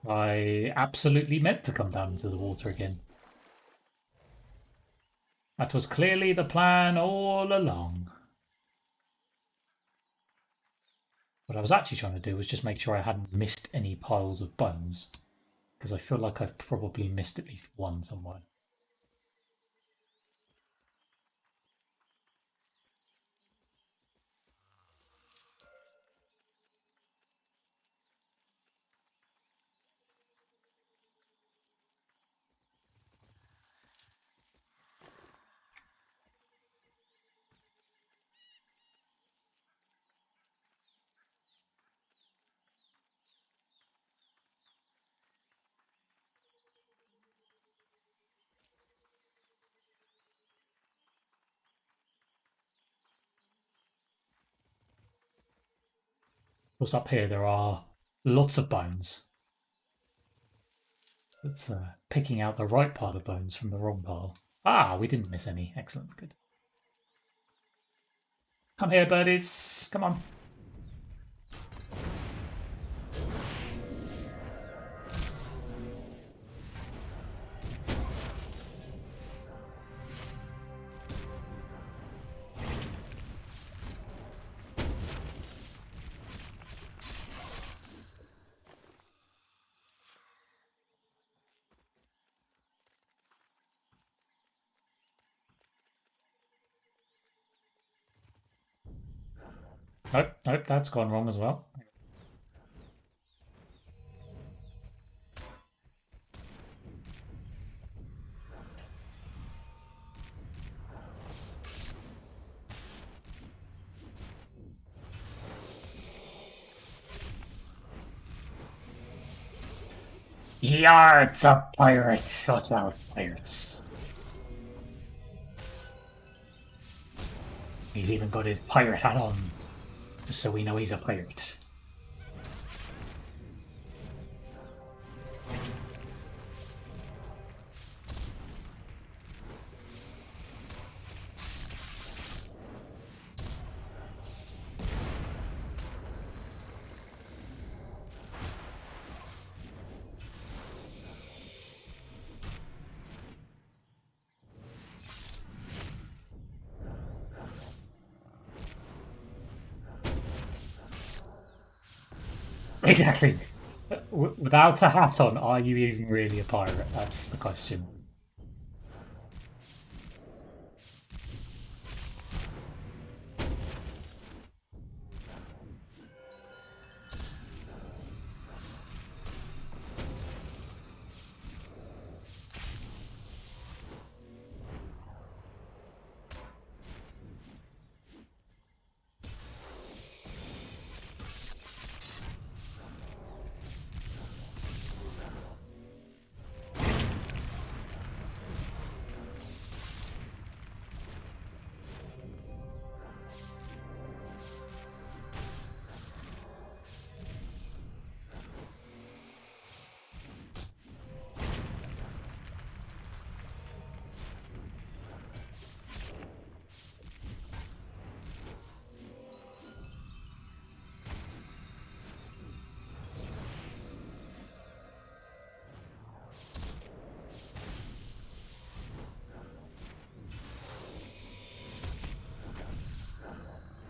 I absolutely meant to come down into the water again. That was clearly the plan all along. What I was actually trying to do was just make sure I hadn't missed any piles of bones, because I feel like I've probably missed at least one somewhere. Of course, up here there are lots of bones. It's picking out the right pile of bones from the wrong pile. Ah, we didn't miss any. Excellent, good. Come here, birdies. Come on. Nope, that's gone wrong as well. Yards a pirate! Shut out, pirates. He's even got his pirate hat on, just so we know he's a pirate. Exactly. Without a hat on, are you even really a pirate? That's the question.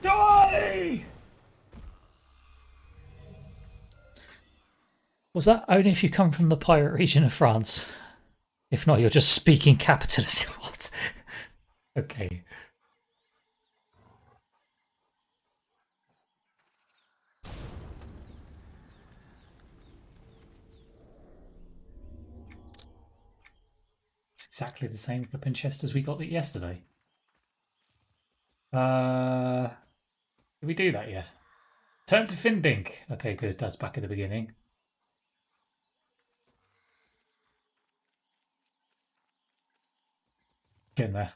Die! Was that only if you come from the pirate region of France? If not, you're just speaking capitalist. What? Okay. It's exactly the same flipping chest as we got it yesterday. Did we do that yet? Turn to Findink. Okay, good. That's back at the beginning. Getting there.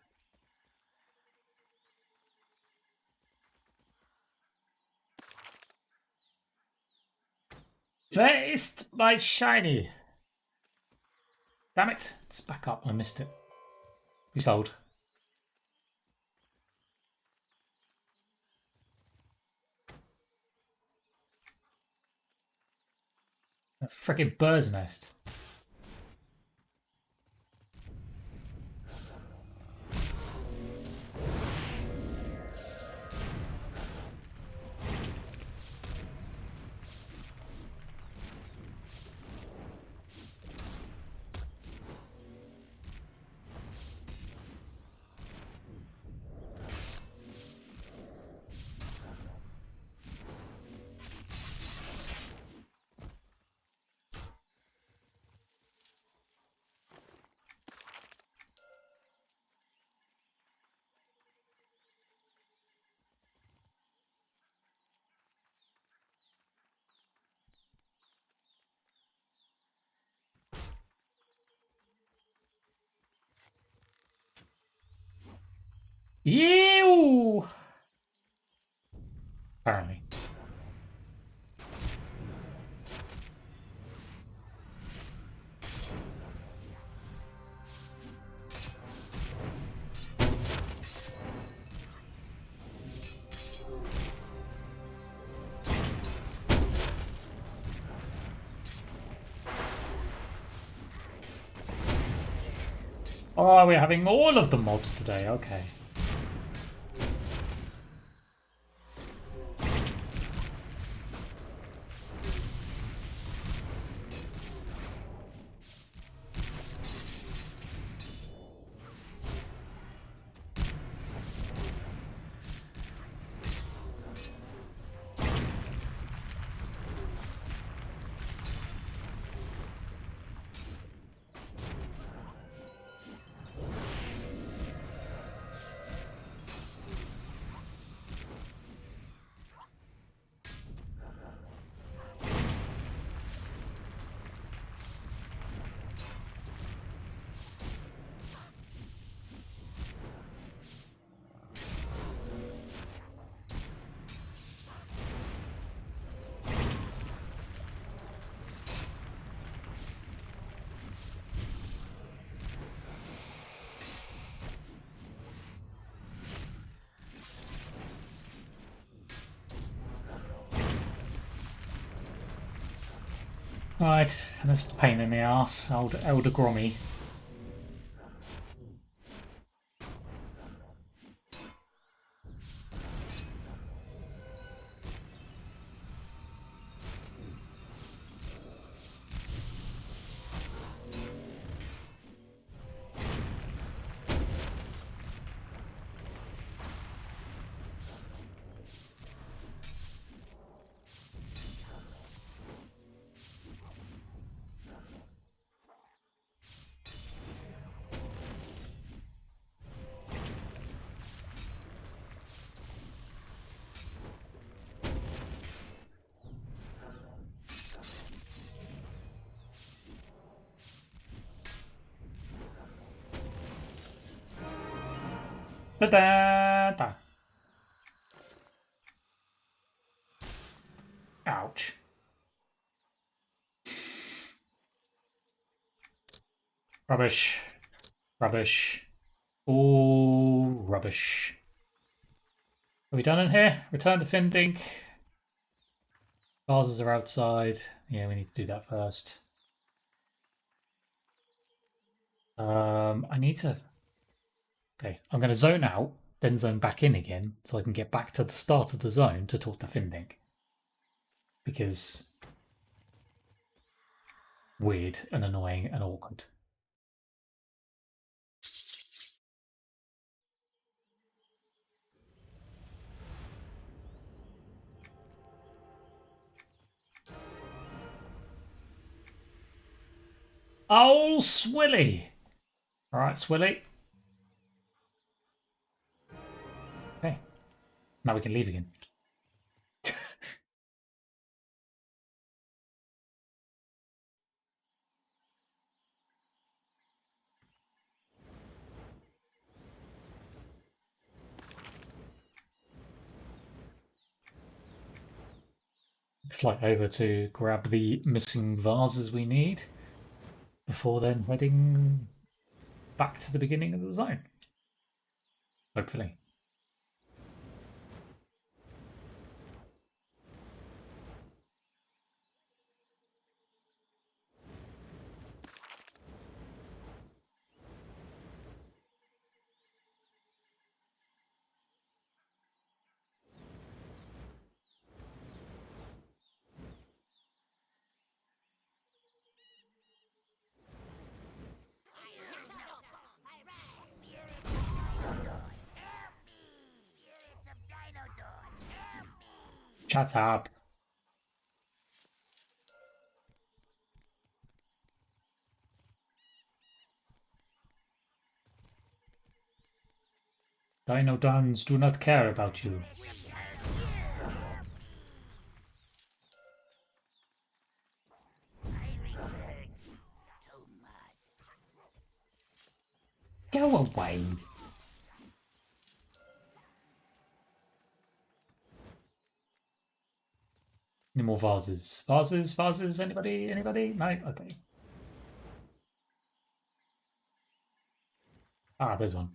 First, my shiny. Damn it. It's back up. I missed it. Please hold. A freaking bird's nest. Ew! Apparently. Oh, we're having all of the mobs today. Okay. Right, and this pain in the ass, Elder Grommy. Da-da-da. Ouch. Rubbish. Rubbish. Ooh, rubbish. Are we done in here? Return to Findink. Vases are outside. Yeah, we need to do that first. I need to... Okay, I'm going to zone out, then zone back in again, so I can get back to the start of the zone to talk to Findink. Because... weird and annoying and awkward. Oh, Swilly! Alright, Swilly. Okay. Now we can leave again. Flight over to grab the missing vases we need before then heading back to the beginning of the zone. Hopefully. Shut up. Dinodons do not care about you. Go away. Any more vases? Vases? Anybody? No? Okay. Ah, there's one.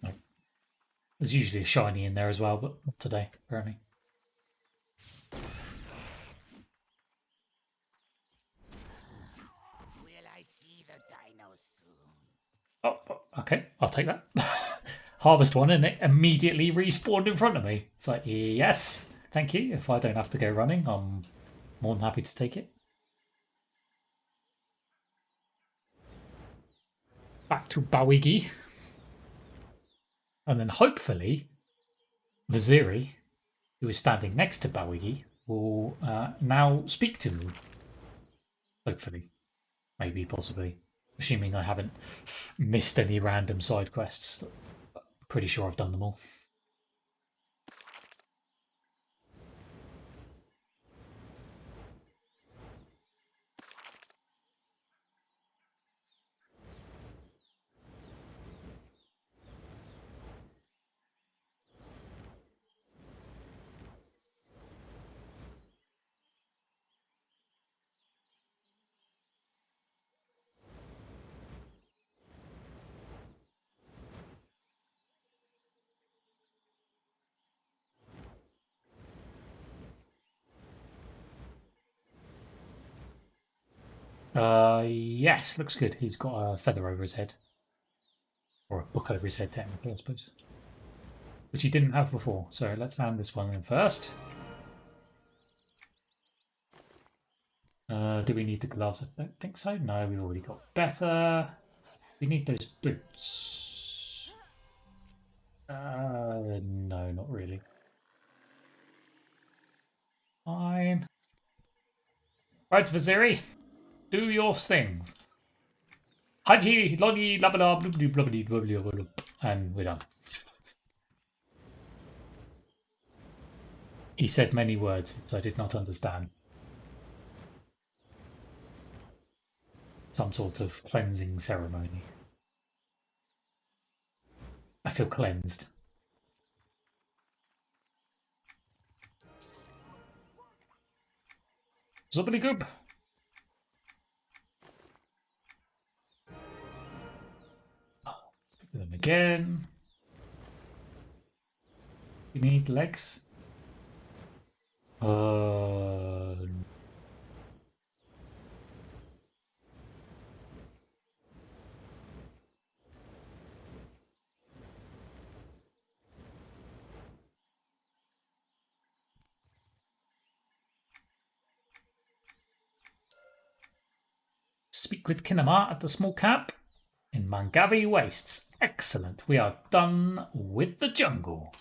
No. There's usually a shiny in there as well, but not today, apparently. Oh, okay, I'll take that. Harvest one and it immediately respawned in front of me. It's like, yes, thank you. If I don't have to go running, I'm more than happy to take it. Back to Bawigi. And then hopefully, Vaziri, who is standing next to Bawigi, will now speak to me. Hopefully. Maybe, possibly. Assuming I haven't missed any random side quests. Pretty sure I've done them all. Yes, looks good. He's got a feather over his head. Or a book over his head, technically, I suppose. Which he didn't have before. So let's hand this one in first. Do we need the gloves? I don't think so. No, we've already got better. We need those boots. No, not really. Fine. Right, Vaziri. Do your things. Haji, loggy, labada, blubbly, blubbly, blubbly, blubbly. And we're done. He said many words that I did not understand. Some sort of cleansing ceremony. I feel cleansed. Zubbly goob. Them again. You need legs. Speak with Kinema at the small camp in Mangavi Wastes. Excellent. We are done with the jungle.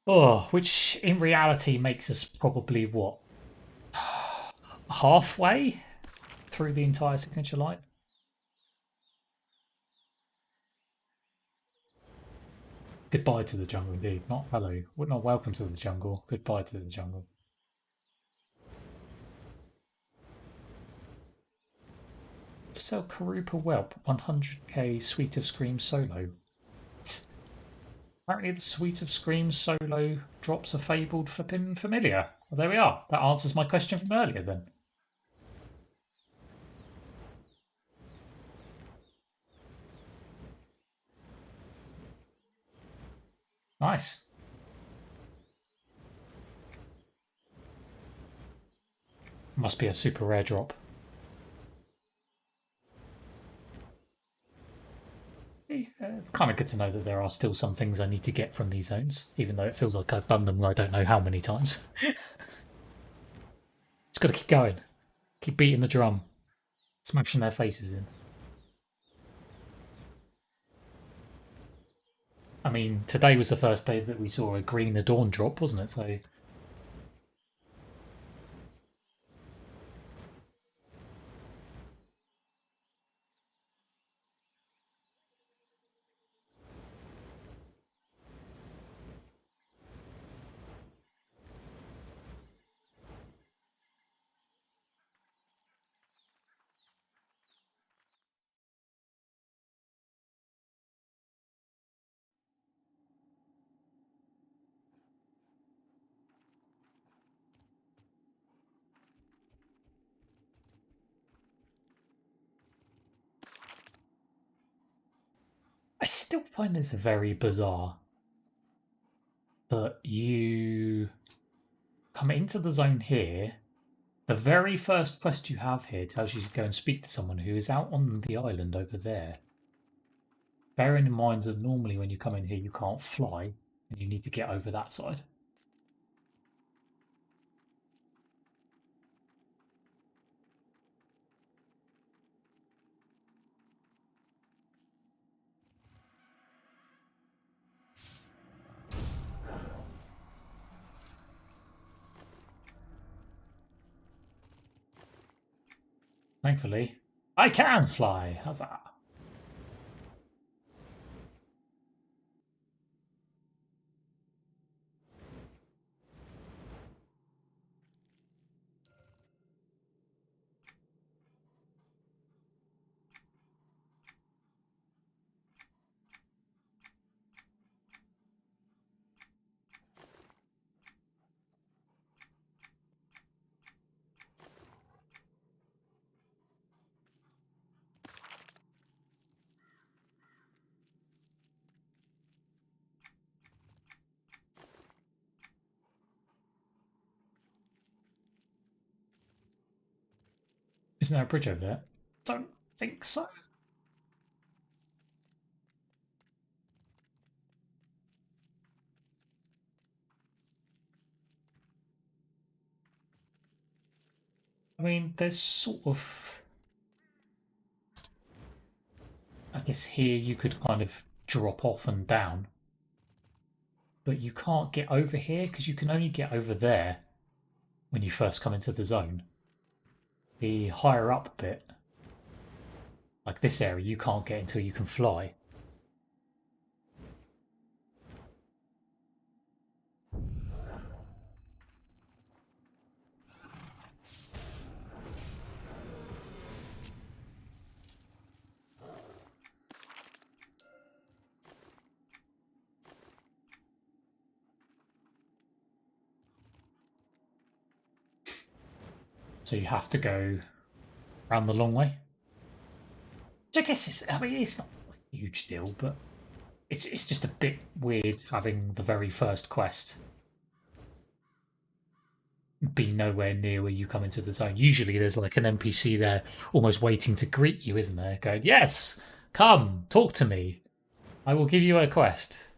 Oh, which in reality makes us probably what? Halfway through the entire signature line? Goodbye to the jungle, indeed. Not hello. Not welcome to the jungle. Goodbye to the jungle. Sell Karupa Whelp 100k Suite of Screams solo. Apparently the Suite of Screams solo drops a fabled flipping familiar. Well, there we are. That answers my question from earlier then. Nice. Must be a super rare drop. It's kind of good to know that there are still some things I need to get from these zones, even though it feels like I've done them I don't know how many times. Just got to keep going. Keep beating the drum. Smashing their faces in. I mean, today was the first day that we saw a green Adorn drop, wasn't it? So I still find this very bizarre that you come into the zone here. The very first quest you have here tells you to go and speak to someone who is out on the island over there. Bearing in mind that normally when you come in here you can't fly and you need to get over that side. Thankfully, I can fly. How's that? Isn't there a bridge over there? Don't think so. I mean, there's sort of... I guess here you could kind of drop off and down. But you can't get over here because you can only get over there when you first come into the zone. The higher up bit, like this area, you can't get until you can fly. So you have to go around the long way. Which I guess I mean, it's not a huge deal, but it's just a bit weird having the very first quest be nowhere near where you come into the zone. Usually there's like an NPC there almost waiting to greet you, isn't there? Going, yes, come, talk to me. I will give you a quest.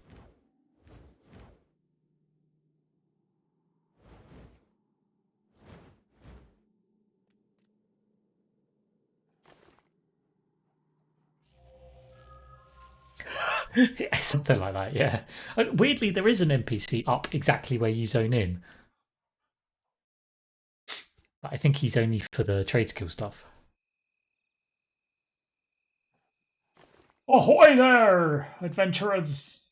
Yeah, something like that, yeah. Weirdly, there is an NPC up exactly where you zone in. But I think he's only for the trade skill stuff. Ahoy there, adventurers!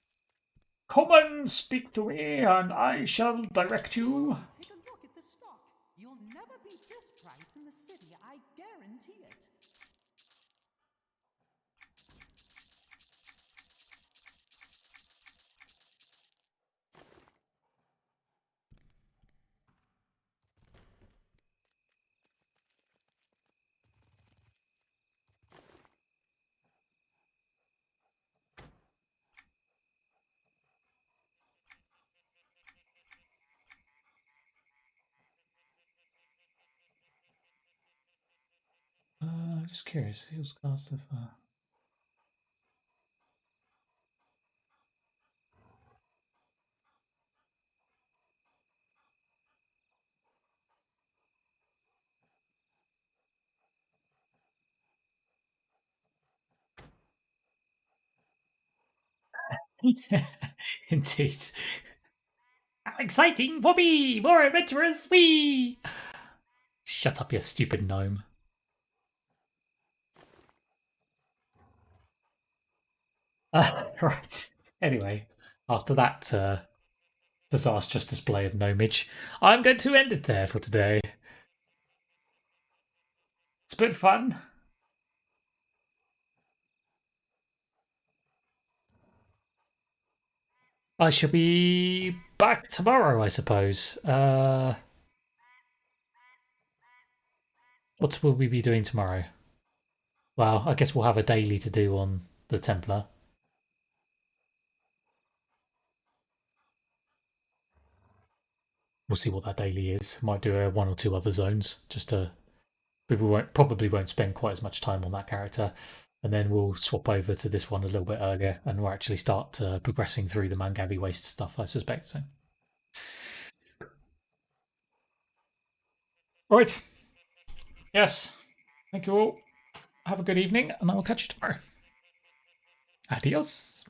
Come and speak to me, and I shall direct you. Take a look at the stock. You'll never beat this price in the city, I guarantee it. Just curious, who's cast of Indeed. How exciting for me! More adventurous, we. Shut up, you stupid gnome. Right. Anyway, after that disastrous display of gnomage, I'm going to end it there for today. It's been fun. I shall be back tomorrow, I suppose. What will we be doing tomorrow? Well, I guess we'll have a daily to do on the Templar. We'll see what that daily is. Might do one or two other zones. Just to people probably won't spend quite as much time on that character, and then we'll swap over to this one a little bit earlier, and we'll actually start progressing through the Mangabi Waste stuff. I suspect so. Right. Yes. Thank you all. Have a good evening, and I will catch you tomorrow. Adios.